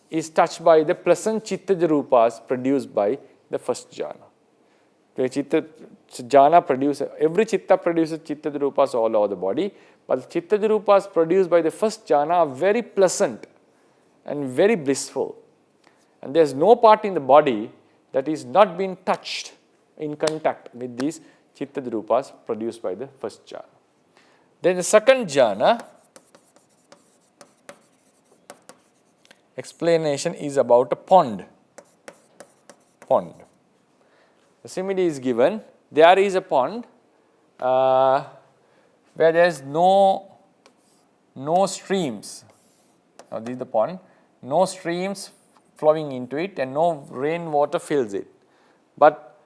is touched by the pleasant chitta rupas produced by the first jhana. The jhana produces, every chitta produces chitta rupas all over the body, but chitta rupas produced by the first jhana are very pleasant and very blissful. And there is no part in the body that is not being touched in contact with these chitta rupas produced by the first jhana. Then the second jhana explanation is about a pond. Pond. The simile is given. There is a pond where there is no streams. Now this is the pond. No streams flowing into it and no rainwater fills it. But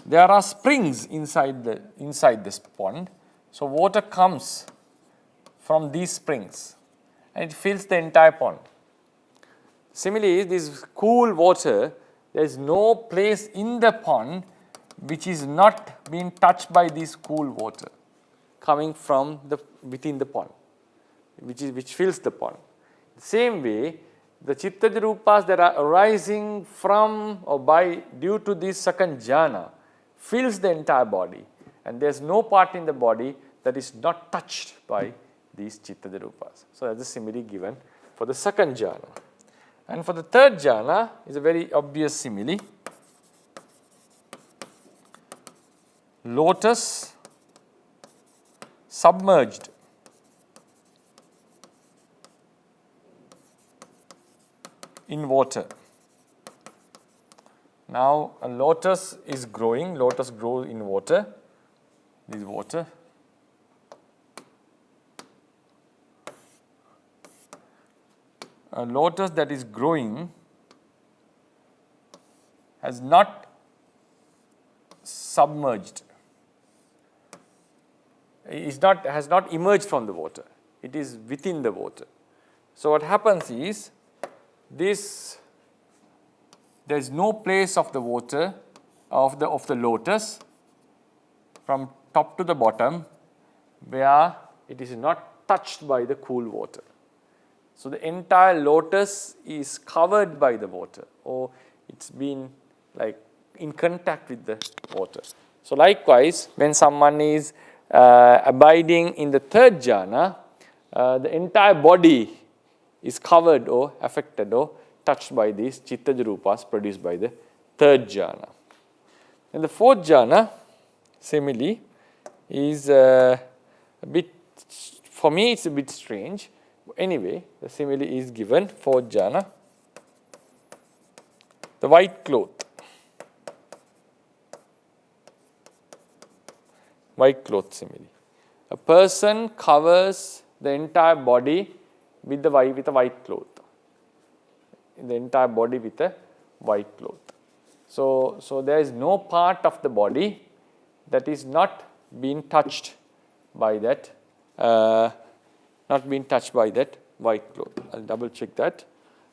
there are springs inside this pond. So water comes from these springs and it fills the entire pond. Similarly, this cool water, there is no place in the pond which is not being touched by this cool water coming from within the pond, which fills the pond. The same way, the chitta rupas that are arising from or due to this second jhana fills the entire body, and there is no part in the body that is not touched by these chitta rupas. So that is the simile given for the second jhana. And for the third jhana is a very obvious simile. Lotus submerged in water. Now a lotus is growing, lotus grows in water, this is water. A lotus that is growing has not submerged, has not emerged from the water, it is within the water. So what happens is, there is no place of the water of the lotus from top to the bottom where it is not touched by the cool water. So the entire lotus is covered by the water, or it's been like in contact with the water. So likewise, when someone is abiding in the third jhana, the entire body is covered or affected or touched by these chitta rupas produced by the third jhana. And the fourth jhana, simile, is a bit, for me it's a bit strange. Anyway, the simile is given, fourth jhana, the white cloth. White cloth simile. A person covers the entire body with a white cloth. The entire body with a white cloth. So there is no part of the body that is not being touched by that white cloth. I'll double check that.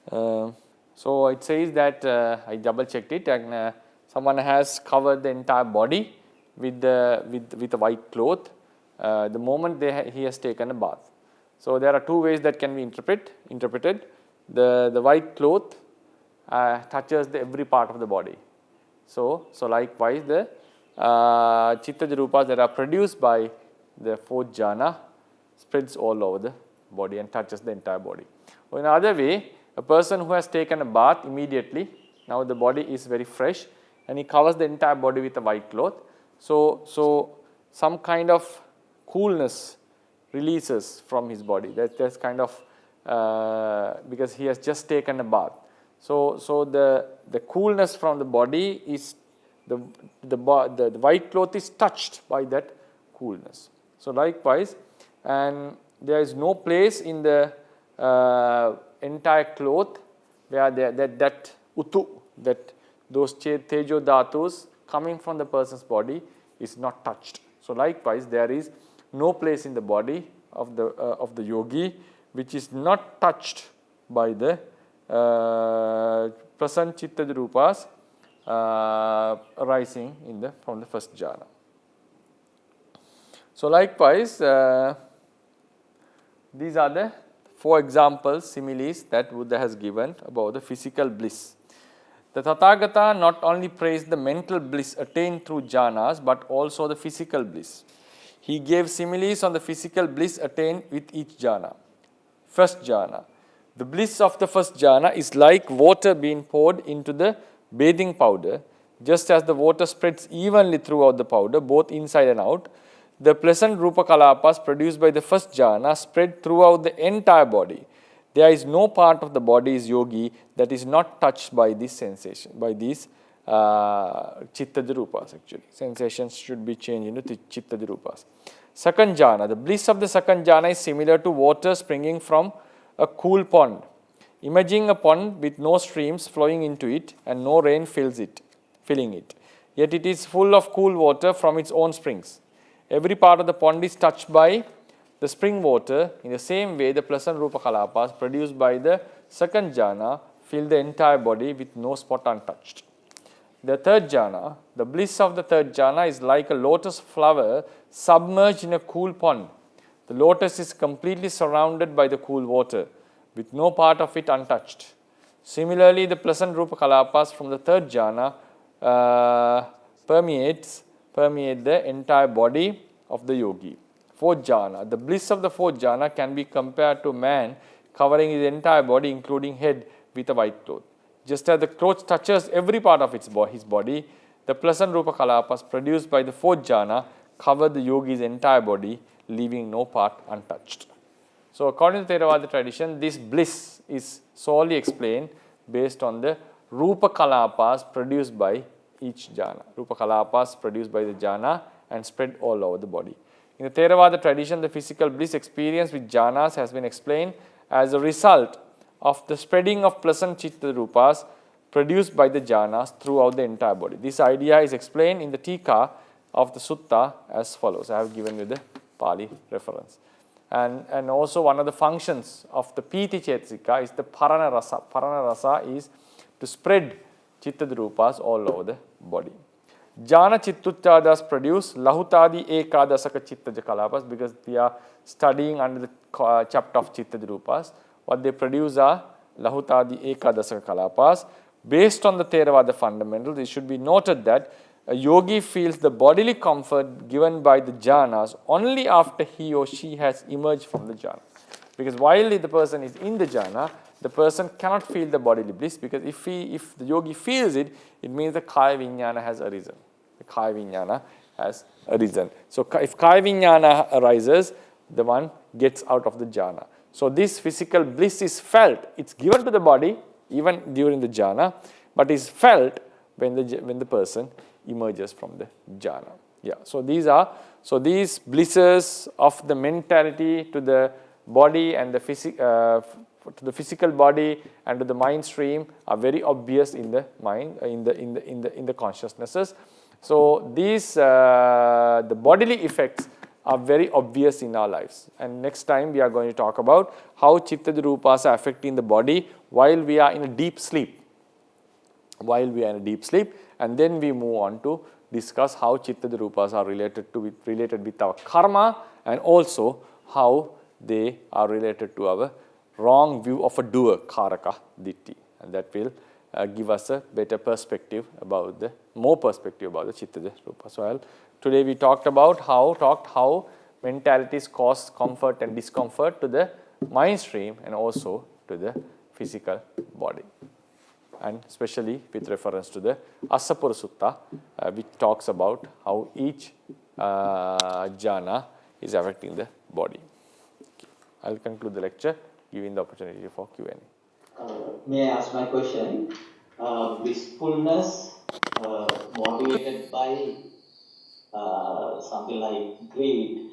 So it says that I double checked it, and someone has covered the entire body with a white cloth the moment he has taken a bath. So there are two ways that can be interpreted. The white cloth touches every part of the body. So likewise, the chitta rupas that are produced by the fourth jhana spreads all over the body and touches the entire body. Or in another way, a person who has taken a bath immediately, now the body is very fresh and he covers the entire body with a white cloth. So some kind of coolness releases from his body. That's kind of because he has just taken a bath. So the coolness from the body is the white cloth is touched by that coolness. So likewise, and there is no place in the entire cloth where that utu, that those tejo dhatus coming from the person's body is not touched. So likewise, there is no place in the body of the yogi which is not touched by the prasant chitta rupas arising from the first jhana. So likewise, these are the 4 examples, similes that Buddha has given about the physical bliss. The Tathagata not only praised the mental bliss attained through jhanas, but also the physical bliss. He gave similes on the physical bliss attained with each jhana. First jhana, The bliss of the first jhana is like water being poured into the bathing powder. Just as the water spreads evenly throughout the powder, both inside and out, the pleasant Rūpa Kalapas produced by the first jhana spread throughout the entire body. There is no part of the body is yogi that is not touched by this sensation, by these Chittadi Rupas actually. Sensations should be changed into Chittadi Rupas. Second jhana. The bliss of the second jhana is similar to water springing from a cool pond. Imagine a pond with no streams flowing into it and no rain filling it. Yet it is full of cool water from its own springs. Every part of the pond is touched by the spring water. In the same way, the pleasant Rūpa Kalapas produced by the second jhana fill the entire body with no spot untouched. The third jhana, the bliss of the third jhana is like a lotus flower submerged in a cool pond. The lotus is completely surrounded by the cool water, with no part of it untouched. Similarly, the pleasant Rūpa Kalapas from the third jhana permeate the entire body of the yogi. Fourth jhana. The bliss of the fourth jhana can be compared to man covering his entire body, including head, with a white cloth. Just as the cloth touches every part of his body, the pleasant Rūpa Kalapas produced by the fourth jhana cover the yogi's entire body, leaving no part untouched. So, according to Theravada tradition, this bliss is solely explained based on the Rūpa Kalapas produced by each jhana. Rūpa Kalapas produced by the jhana and spread all over the body. In the Theravada tradition, the physical bliss experience with jhanas has been explained as a result of the spreading of pleasant Chitta Rupas produced by the jhanas throughout the entire body. This idea is explained in the Tika of the Sutta as follows. I have given you the Pali reference. And also one of the functions of the Piti Chetasika is the Parana Rasa. Parana Rasa is to spread Chitta Rupas all over the body. Jhana Chittuchadas produce Lahutadi Ekadasaka Chittaja Kalapas because we are studying under the chapter of Chitta Rupas. What they produce are Lahutadi Ekadasaka Kalapas. Based on the Theravada fundamentals, it should be noted that a yogi feels the bodily comfort given by the jhanas only after he or she has emerged from the jhana. Because while the person is in the jhana, the person cannot feel the bodily bliss, because if the yogi feels it, it means the Kaya Vijnana has arisen. The Kaya Vijnana has arisen. So if Kaya Vijnana arises, the one gets out of the jhana. So this physical bliss is felt. It's given to the body even during the jhana, but is felt when the person emerges from the jhana. Yeah. So these blisses of the mentality to the body and the to the physical body and to the mind stream are very obvious in the mind, in the consciousnesses. So these the bodily effects are very obvious in our lives. And next time we are going to talk about how Chittadi Rupas are affecting the body while we are in a deep sleep. And then we move on to discuss how Chittadi Rupas are related with our karma, and also how they are related to our wrong view of a doer, karaka ditti, and that will give us a better perspective about the Chittadi Rupa. So today we talked about how mentalities cause comfort and discomfort to the mind stream and also to the physical body, and especially with reference to the Asapura Sutta, which talks about how each jhana is affecting the body. Okay. I will conclude the lecture, giving the opportunity for Q&A. May I ask my question? Blissfulness motivated by something like greed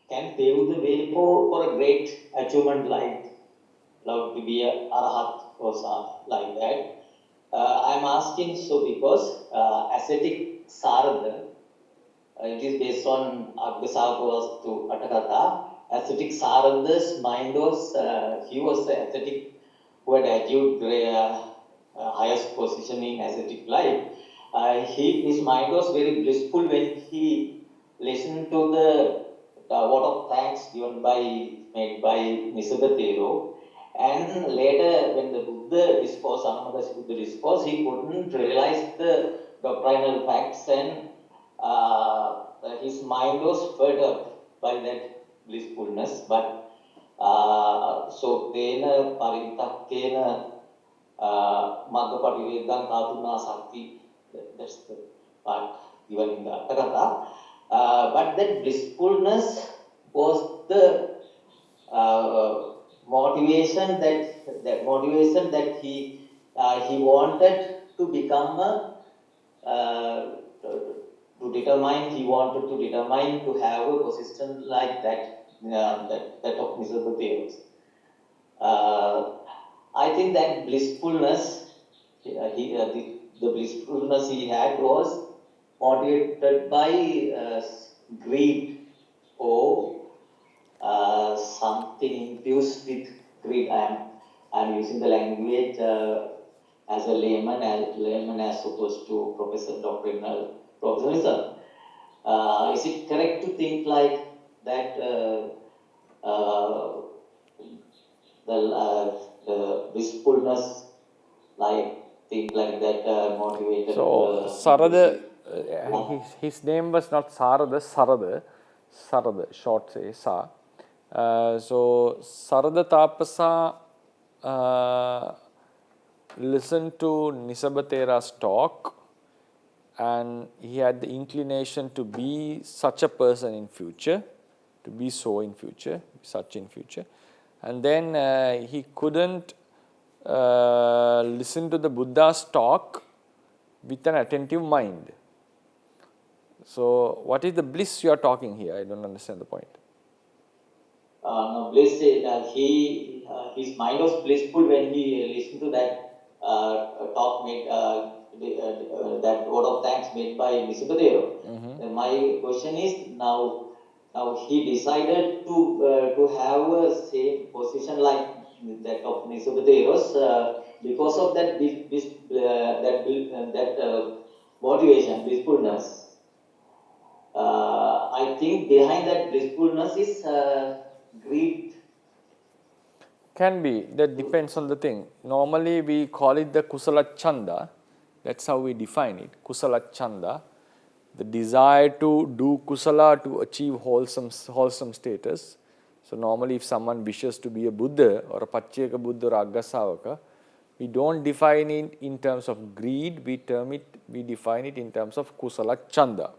can pave the way for a great achievement like love to be a arahat or something like that. I'm asking so because ascetic Sarada, it is based on Aggasavastu Atakatha. Ascetic Sarada's mind was, he was the ascetic who had achieved highest position in ascetic life. His mind was very blissful when he listened to the word of thanks made by Nisargadatta. And later, when the Buddha discourse, Anamadashi Buddha discourse, he couldn't realize the doctrinal facts, and his mind was fed up by that blissfulness. But Tena Parintakkena Maggaparivedam Katuna Sakti. That's the part given in the Atthakatha. But that blissfulness was the motivation that he wanted to become he wanted to determine to have a position like that of Mr. Theos. I think that blissfulness, the blissfulness he had was motivated by greed or something infused with greed. I'm using the language as a layman as opposed to doctrinal professionalism. Is it correct to think like that? The wistfulness, like things like that, motivated. So Sarada, his name was not Sarada, Sarada, short say Sa. So Sarada Tapasa listened to Nisabha talk, and he had the inclination to be such a person in future, to be so in future, such in future. And then he couldn't listen to the Buddha's talk with an attentive mind. So, what is the bliss you are talking here? I don't understand the point. No, bliss. His mind was blissful when he listened to that talk made, that word of thanks made by Nisabha. My question is now he decided to have a same position like that of Nisabha because of that motivation, blissfulness. I think behind that blissfulness is greed. Can be, that depends on the thing. Normally we call it the kusala chanda, that's how we define it, kusala chanda, the desire to do kusala to achieve wholesome status. So normally if someone wishes to be a Buddha or a Pacceka Buddha or Aggasavaka, we don't define it in terms of greed, we define it in terms of kusala chanda.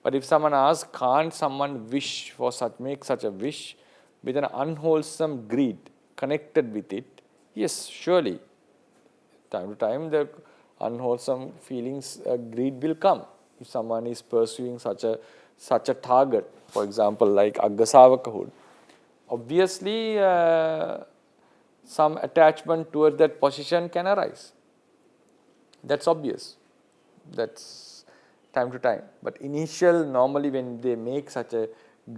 But if someone asks, can't someone make such a wish with an unwholesome greed connected with it? Yes, surely. Time to time the unwholesome feelings, greed will come. If someone is pursuing such a target, for example like Aggasavakahood, obviously some attachment toward that position can arise. That's obvious. That's time to time. But normally when they make such a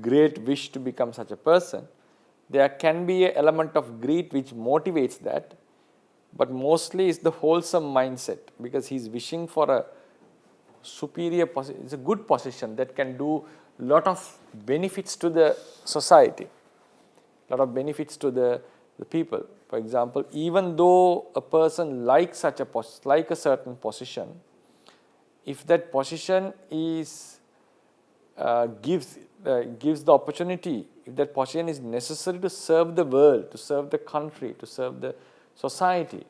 great wish to become such a person, there can be an element of greed which motivates that, but mostly it's the wholesome mindset, because he's wishing for a superior position. It's a good position that can do a lot of benefits to the society, a lot of benefits to the people. For example, even though a person likes a certain position, if that position is gives the opportunity, if that position is necessary to serve the world, to serve the country, to serve the society,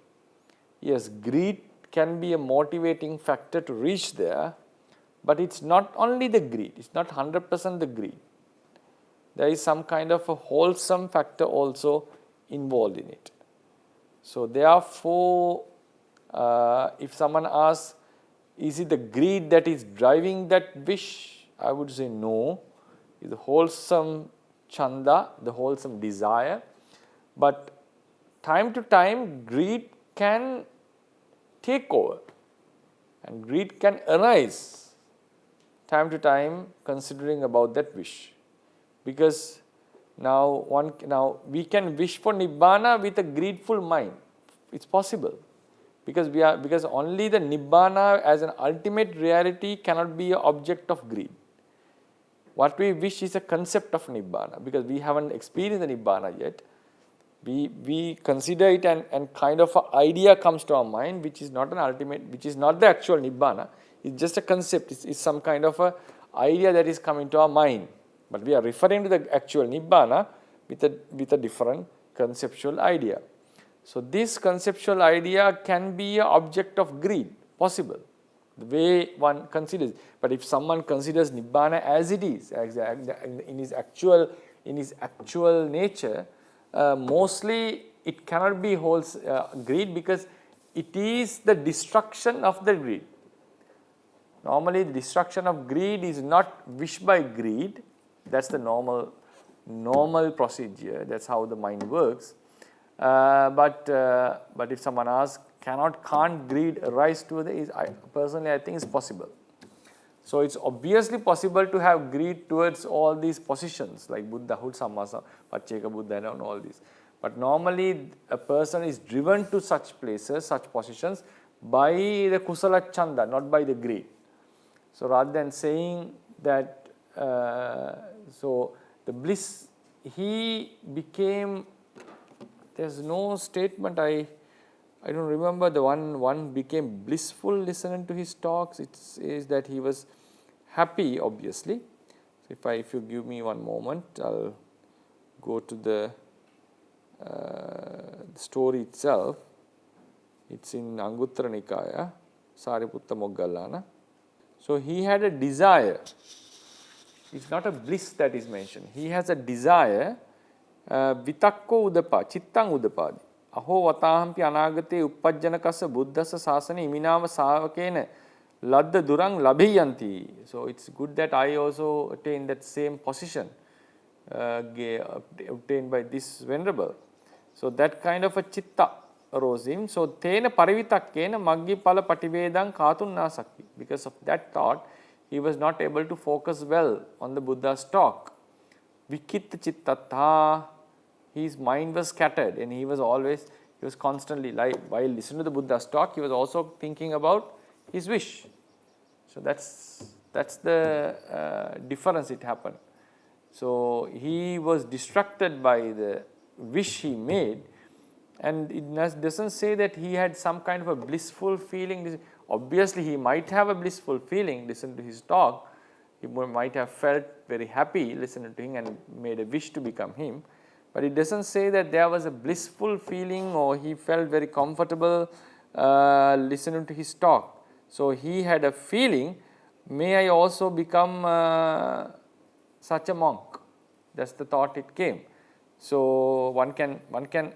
yes, greed can be a motivating factor to reach there, but it's not only the greed, it's not 100% the greed. There is some kind of a wholesome factor also involved in it. So therefore, if someone asks, is it the greed that is driving that wish? I would say no. It's the wholesome chanda, the wholesome desire. But time to time, greed can take over, and greed can arise time to time considering about that wish. Because now we can wish for Nibbana with a greedful mind. It's possible. Because only the Nibbana as an ultimate reality cannot be an object of greed. What we wish is a concept of Nibbana, because we haven't experienced the Nibbana yet. We consider it, and kind of an idea comes to our mind which is not an ultimate, which is not the actual Nibbana. It's just a concept, it's some kind of a idea that is coming to our mind. But we are referring to the actual Nibbana with a different conceptual idea. So this conceptual idea can be an object of greed, possible, the way one considers. But if someone considers Nibbana as it is, in his actual nature, mostly it cannot be greed, because it is the destruction of the greed. Normally, the destruction of greed is not wish by greed. That's the normal procedure. That's how the mind works. But if someone asks, can't greed arise to the? Personally, I think it's possible. So it's obviously possible to have greed towards all these positions like Buddhahood, Sammasa, Pacceka Buddha, and all these. But normally, a person is driven to such places, such positions, by the kusala chanda, not by the greed. So rather than saying that, so the bliss, he became, there's no statement, I don't remember the one became blissful listening to his talks. It says that he was happy, obviously. So if you give me one moment, I'll go to the story itself. It's in Anguttara Nikaya, Sariputta Moggallana. So he had a desire. It's not a bliss that is mentioned. He has a desire. Vitakko udapa, chittang udapadi. Aho vatahampi anagate uppajjanakassa buddhassa sasane iminava savakena ladda durang labhiyanti. So it's good that I also attain that same position obtained by this Venerable. So that kind of a chitta arose him. So tena parivitakkena maggipala pativedang katun nasakti. Because of that thought, he was not able to focus well on the Buddha's talk. Vikitta chittattha, his mind was scattered, and he was constantly, like while listening to the Buddha's talk, he was also thinking about his wish. So that's the difference it happened. So he was distracted by the wish he made, and it doesn't say that he had some kind of a blissful feeling. Obviously, he might have a blissful feeling listening to his talk. He might have felt very happy listening to him and made a wish to become him. But it doesn't say that there was a blissful feeling or he felt very comfortable listening to his talk. So he had a feeling, may I also become such a monk. That's the thought it came. So one can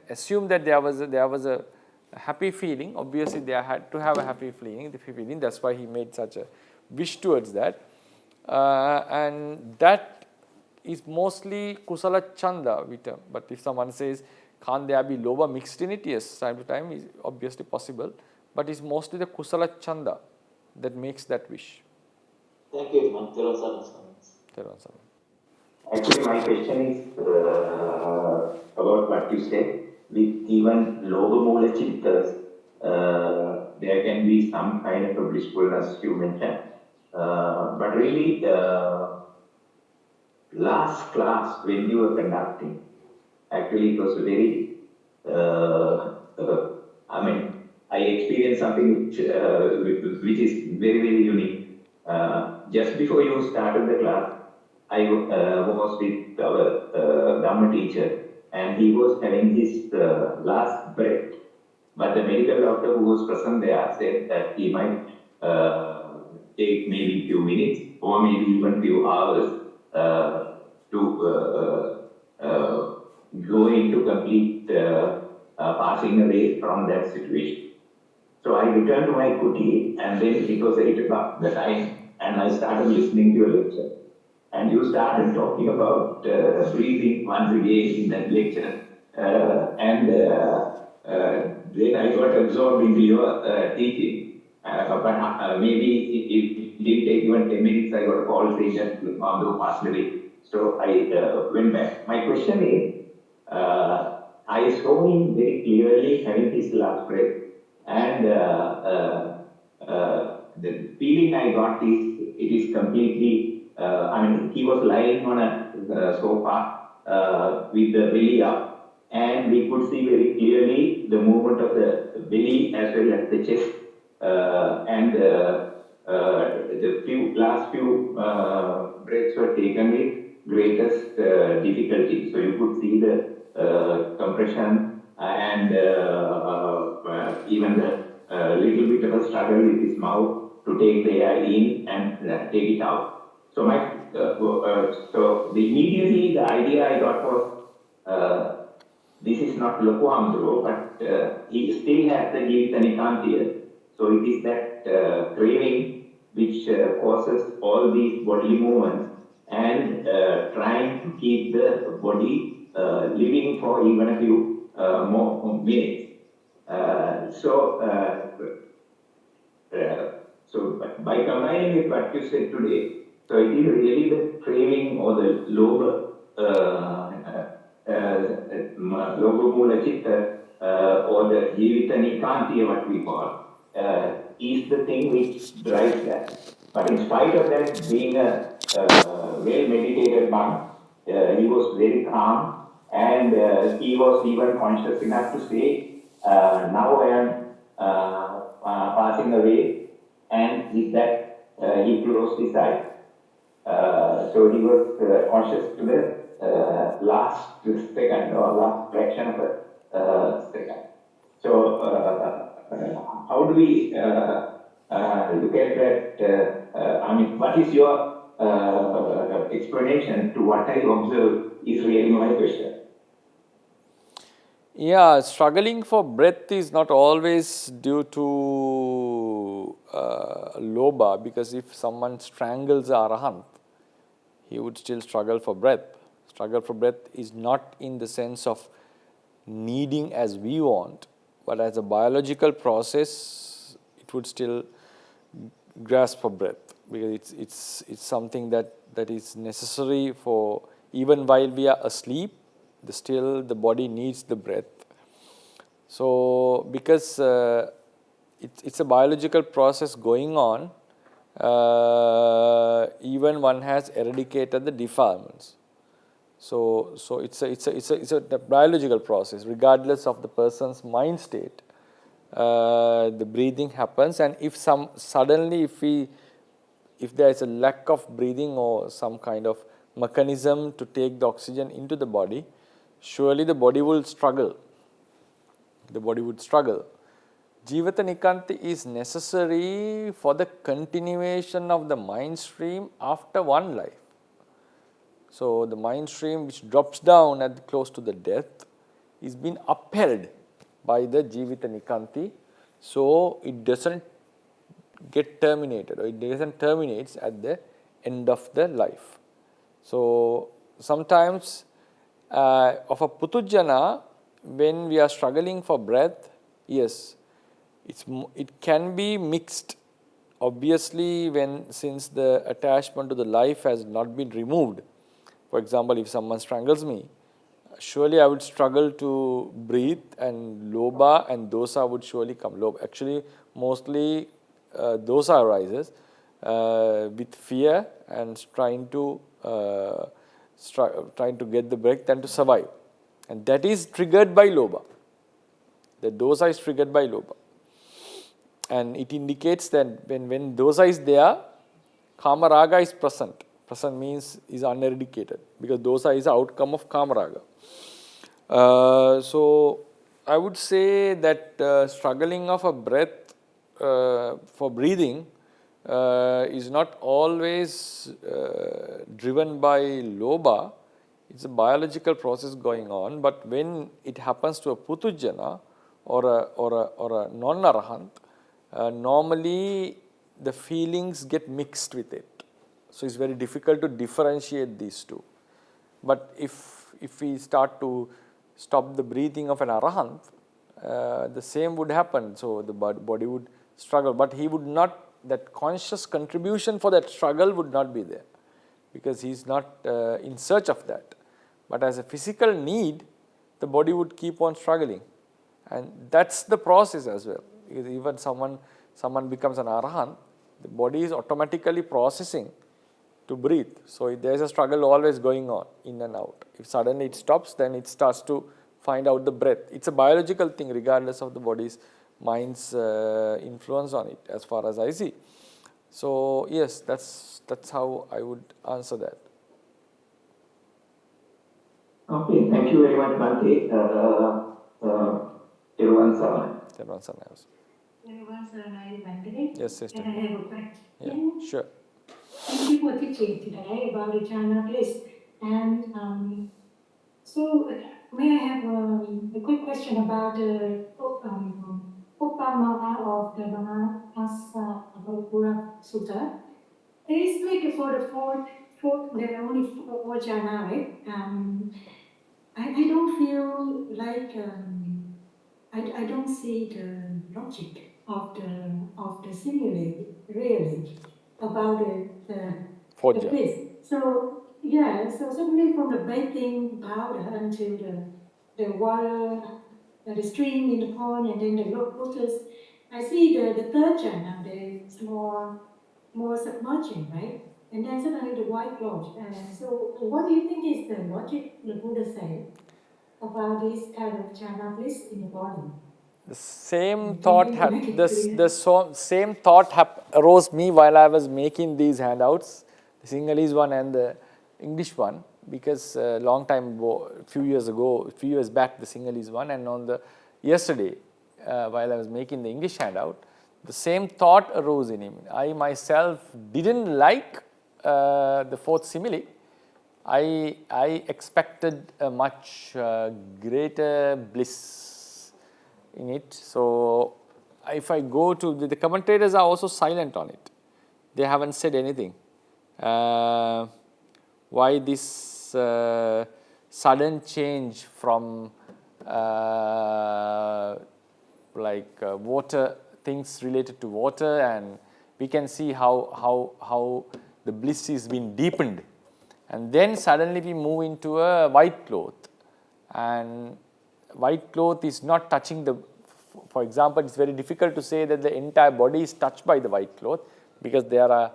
assume that there was a happy feeling. Obviously, they had to have a happy feeling. That's why he made such a wish towards that, and that is mostly kusala chanda. But if someone says, can't there be lobha mixed in it? Yes, time to time is obviously possible, but it's mostly the kusala chanda that makes that wish. Thank you, Theravada. Actually, my question is about what you said. With even lobha mula chittas, there can be some kind of a blissfulness you mentioned. But really, last class when you were conducting, actually it was very, I experienced something which is very, very unique. Just before you started the class, I was with our Dhamma teacher, and he was having his last breath. But the medical doctor who was present there said that he might take maybe few minutes or maybe even few hours to go into complete passing away from that situation. So I returned to my kuti, and then it was 8 o'clock the time, and I started listening to your lecture. And you started talking about breathing once again in that lecture. Then I got absorbed into your teaching. But maybe it didn't take even 10 minutes, I got a call saying that Mamadou passed away. So I went back. My question is, I saw him very clearly having his last breath. And the feeling I got is, it is completely, he was lying on a sofa with the belly up, and we could see very clearly the movement of the belly as well as the chest, and the last few breaths were taken with greatest difficulty. So you could see the compression and even the little bit of a struggle with his mouth to take the air in and take it out. So so immediately the idea I got was this is not Lokuamdro, but he still has the Jivitanikantiya. So it is that craving which causes all these bodily movements and trying to keep the body living for even a few more minutes. By combining with what you said today, so it is really the craving or the loba, loba mula chitta, or the jivita nikantiya, what we call, is the thing which drives that. But in spite of that, being a well meditated monk, he was very calm, and he was even conscious enough to say, now I am passing away, and with that he closed his eyes. So he was conscious to the last second or last fraction of a second. So how do we look at that? I mean, what is your explanation to what I observe is really my question. Yeah, struggling for breath is not always due to loba, because if someone strangles Arahant, he would still struggle for breath. Struggle for breath is not in the sense of needing as we want, but as a biological process, it would still grasp for breath, because it's something that is necessary for, even while we are asleep, still the body needs the breath. So because it's a biological process going on, even one has eradicated the defilements. So it's a biological process, regardless of the person's mind state. The breathing happens, and if there is a lack of breathing or some kind of mechanism to take the oxygen into the body, surely the body will struggle. The body would struggle. Jivata Nikanti is necessary for the continuation of the mind stream after one life. So the mind stream which drops down at close to the death is being upheld by the Jivita Nikanti, so it doesn't get terminated, or it doesn't terminates at the end of the life. So sometimes of a Putujjana, when we are struggling for breath, yes, it can be mixed. Obviously, since the attachment to the life has not been removed, for example, if someone strangles me, surely I would struggle to breathe, and loba and dosa would surely come. Actually, mostly dosa arises with fear and trying to get the breath and to survive, and that is triggered by loba. The dosa is triggered by loba, and it indicates that when dosa is there, kama raga is present. Present means is uneradicated, because dosa is the outcome of kama raga. So I would say that struggling of a breath for breathing is not always driven by loba. It's a biological process going on, but when it happens to a Putujjana or a non-arahant, normally the feelings get mixed with it. So it's very difficult to differentiate these two. But if we start to stop the breathing of an arahant, the same would happen. So the body would struggle, but he would not, that conscious contribution for that struggle would not be there, because he is not in search of that. But as a physical need, the body would keep on struggling, and that's the process as well. Because even someone becomes an arahant, the body is automatically processing to breathe. So there is a struggle always going on, in and out. If suddenly it stops, then it starts to find out the breath. It's a biological thing, regardless of the body's mind's influence on it, as far as I see. So yes, that's how I would answer that. Okay, thank you very much, Bante. Everyone's Everyone's on house. Everyone's Bante. Yes, sister. And I have a question. Yeah, sure. Thank you for teaching today about the China bliss. And so, may I have a quick question about the Uppamava of the Mahāvihāra Sutta? It is like for the fourth, there are only four jhana, right? I don't feel like I don't see the logic of the simile really about Fourth the jhana. bliss. So yeah, so suddenly from the baking powder until the water, the stream in the pond, and then the lotus. I see the third jhana, it's more submerging, right? And then suddenly the white cloth. So what do you think is the logic the Buddha said about this kind of jhana bliss in the body? The same Thank thought you to make it clear. same thought arose me while I was making these handouts, the Sinhalese one and the English one, because a long time ago, few years back, the Sinhalese one, and on the yesterday, while I was making the English handout, the same thought arose in him. I myself didn't like the fourth simile. I expected a much greater bliss in it. So if I go to the commentators are also silent on it. They haven't said anything. Why this sudden change from water, things related to water, and we can see how the bliss is being deepened. And then suddenly we move into a white cloth, and white cloth is not touching the, for example, it's very difficult to say that the entire body is touched by the white cloth, because there are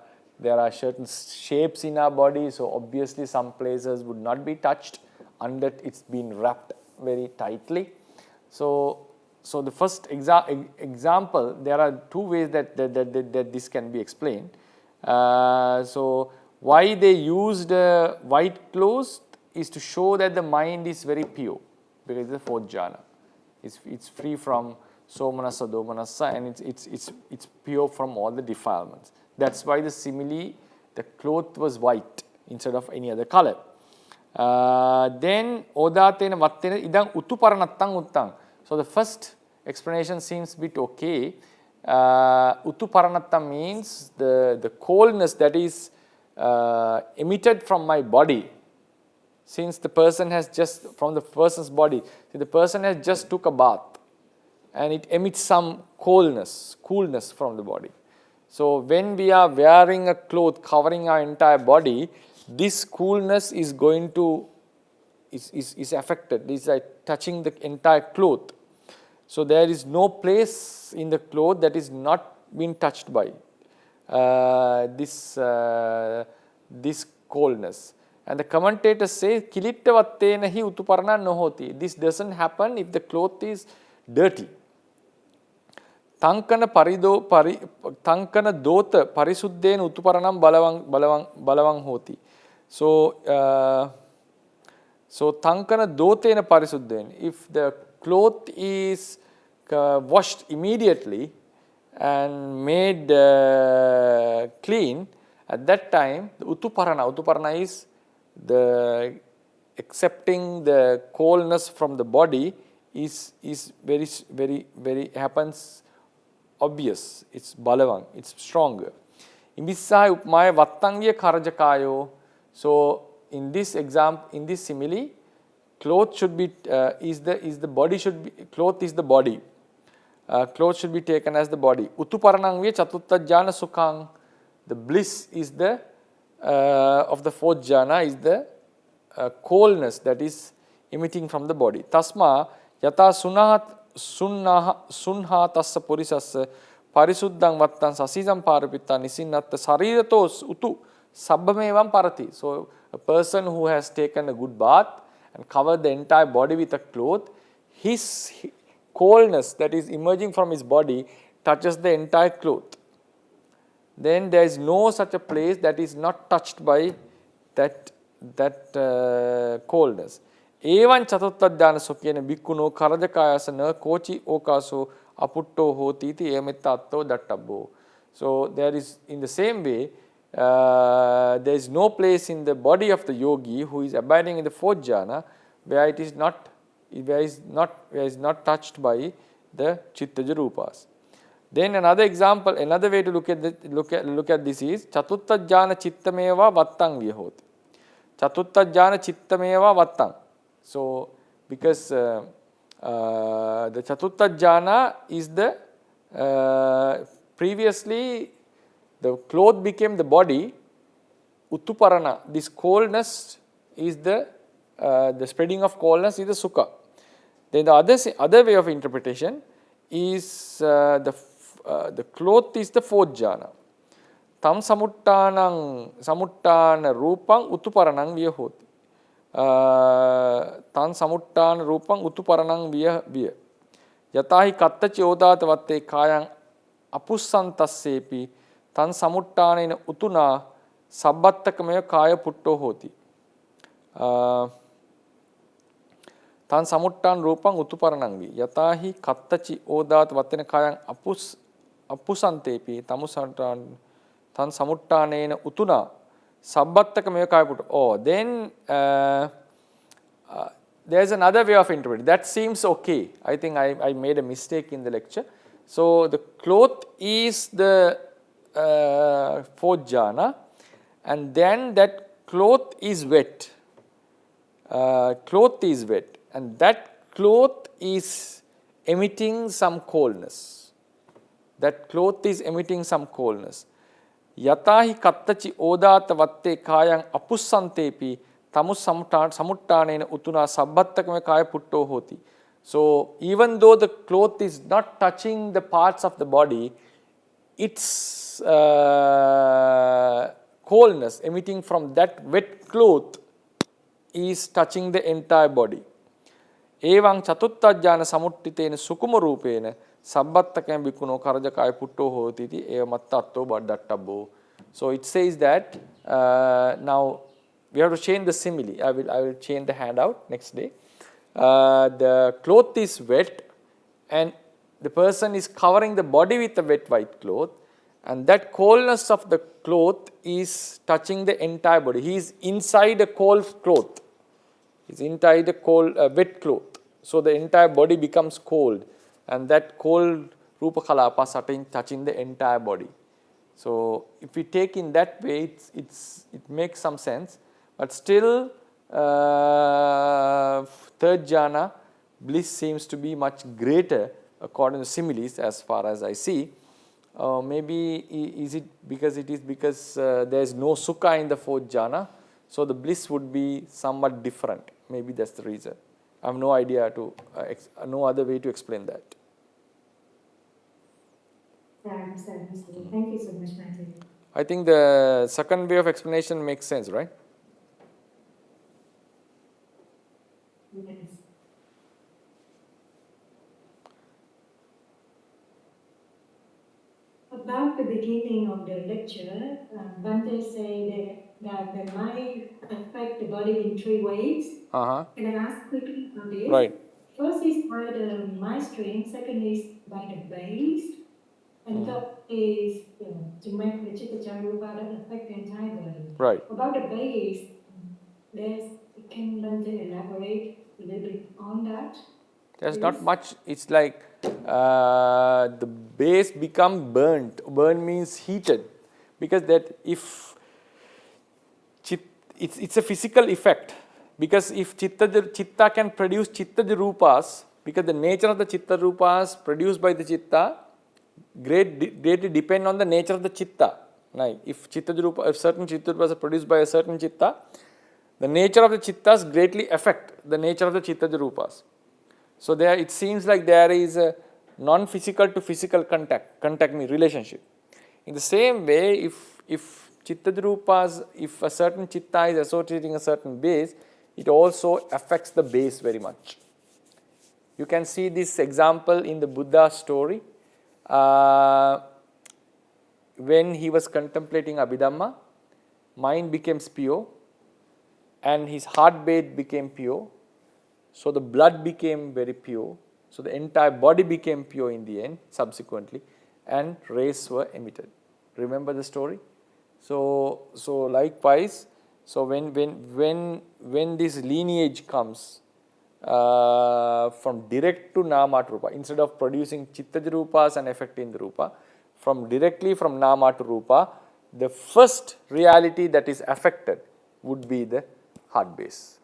certain shapes in our body, so obviously some places would not be touched unless it's been wrapped very tightly. So the first example, there are two ways that this can be explained. So why they used white cloth is to show that the mind is very pure, because it's the fourth jhana. It's free from somanassa, domanassa, and it's pure from all the defilements. That's why the simile, the cloth was white instead of any other color. Then odatena vattena idang utuparanattang uttang. So the first explanation seems a bit okay. Utuparanatta means the coldness that is emitted from my body, since the person has just, from the person's body, the person has just took a bath and it emits some coolness from the body. So when we are wearing a cloth covering our entire body, this coolness is going to, is affected, is like touching the entire cloth. So there is no place in the cloth that is not being touched by this coldness. And the commentators say, Kilittavattena hi utuparana nohoti. This doesn't happen if the cloth is dirty. Tankana dota parisuddena utuparanam balavang hoti. So tankana dotena parisuddena. If the cloth is washed immediately and made clean, at that time the utuparana is the accepting the coldness from the body is very happens obvious. It's balavang, it's stronger. Imbissai upmaya vattangya karajakayo. So in this example, in this simile, cloth should be cloth is the body. Cloth should be taken as the body. Utuparanangvya chatutta jhana sukhang. The bliss is the of the fourth jhana is the coldness that is emitting from the body. Tasma yata sunha tassa purisassa parisuddhang vattan sasisam parapitta nisinnatta sariratos utu sabbhamevam parati. So a person who has taken a good bath and covered the entire body with a cloth, his coldness that is emerging from his body touches the entire cloth. Then there is no such a place that is not touched by that coldness. Evan චතුත්ථඥාන සෝ කියන බික්කුණෝ කරදකායසන කෝචි ඕකාසෝ අපුට්ටෝ හෝති iti එමෙත්ත අත්තෝ දට්ටබ්බෝ. So there is, in the same way, there is no place in the body of the yogi who is abiding in the fourth jhana where it is not, where is not touched by the chittaja rupas. Then another example, another way to look at this is චතුත්ථඥාන චිත්තමේවා වත්තං විහෝති. චතුත්ථඥාන චිත්තමේවා වත්තං. So because the Chatuttha is the previously the cloth became the body. Uttuparana, this coldness is the spreading of coldness is the sukha. Then the other way of interpretation is the cloth is the fourth jhana. Tam samuttana rupang uttuparanang vihoti. Tan samuttana rupang uttuparanang viya. Yatahi kattachi odata vatte kayang apussantassepi tan samuttanena utuna sabbattakamayo kaya putto hoti. Tan samuttan rupang uttuparanang vi. Yatahi kattachi odata vattena kayang apussantepi tan samuttanena utuna sabbattakamayo kaya putto. Oh, then there is another way of interpreting. That seems okay. I think I made a mistake in the lecture. So the cloth is the fourth jhana, and then that cloth is wet. Cloth is wet, and that cloth is emitting some coldness. That cloth is emitting some coldness. Yatahi kattachi odata vatte kayang apussantepi tamu samuttanena utuna sabbattakame kaya putto hoti. So even though the cloth is not touching the parts of the body, its coldness emitting from that wet cloth is touching the entire body. Evaං චතුත්ථඥාන සමුට්ඨිතේන සුකුම රූපේන සබ්බත්තකයන් බිකුණෝ කරජකාය පුට්ටෝ හෝති इति එවමත්ත අත්තෝ බඩට්ටබ්බෝ. So it says that now we have to change the simile. I will change the handout next day. The cloth is wet and the person is covering the body with a wet white cloth, and that coldness of the cloth is touching the entire body. He is inside a cold cloth. He is inside a cold wet cloth. So the entire body becomes cold, and that cold Rūpa kalapas are touching the entire body. So if we take in that way, it makes some sense. But still, third jhana bliss seems to be much greater according to similes, as far as I see. Maybe is it because there is no sukha in the fourth jhana, so the bliss would be somewhat different. Maybe that's the reason. I have no idea no other way to explain that. Yeah, I understand. Thank you so much, Matthew. I think the second way of explanation makes sense, right? Yes. About the beginning of the lecture, Bante said that the mind affect the body in three ways. Can I ask quickly on this? Right. First is by the mind stream, second is by the base, and third is to make the chitta rupa that affect the entire body. Right. About the base, can Bante elaborate a little bit on that? There's not much. It's like the base become burnt. Burn means heated, because that if it's a physical effect. Because if chitta can produce chittaja rupas, because the nature of the chitta rupas produced by the chitta greatly depend on the nature of the chitta. Like if certain chitta rupas are produced by a certain chitta, the nature of the chittas greatly affect the nature of the chittaja rupas. So there it seems like there is a non-physical to physical contact relationship. In the same way, if chittaja rupas, if a certain chitta is associating a certain base, it also affects the base very much. You can see this example in the Buddha story. When he was contemplating Abhidhamma, mind became pure and his heart bed became pure. So the blood became very pure. So the entire body became pure in the end, subsequently, and rays were emitted. Remember the story? So likewise, so when this lineage comes from direct to nama to rupa, instead of producing chittaja rupas and affecting the rupa, directly from nama to rupa, the first reality that is affected would be the heart base.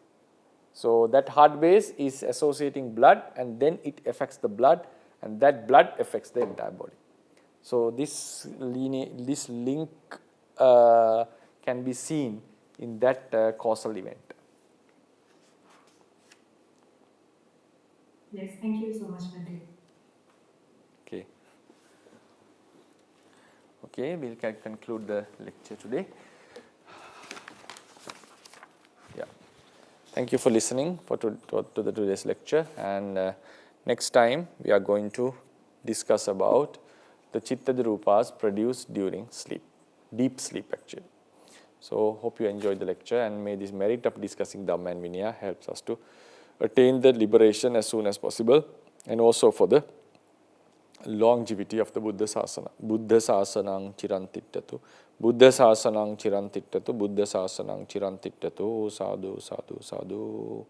So that heart base is associating blood, and then it affects the blood, and that blood affects the entire body. So this link can be seen in that causal event. Yes, thank you so much, Bhante. Okay. Okay, we can conclude the lecture today. Yeah. Thank you for listening to today's lecture, and next time we are going to discuss about the chittaja rupas produced during sleep, deep sleep actually. So hope you enjoyed the lecture, and may this merit of discussing Dhamma and Vinaya helps us to attain the liberation as soon as possible, and also for the longevity of the Buddha Sasana. Buddha Sasanang Chirantittatu. Buddha Sasanang Chirantittatu. Buddha Sasanang Chirantittatu. Sadhu, sadhu, sadhu.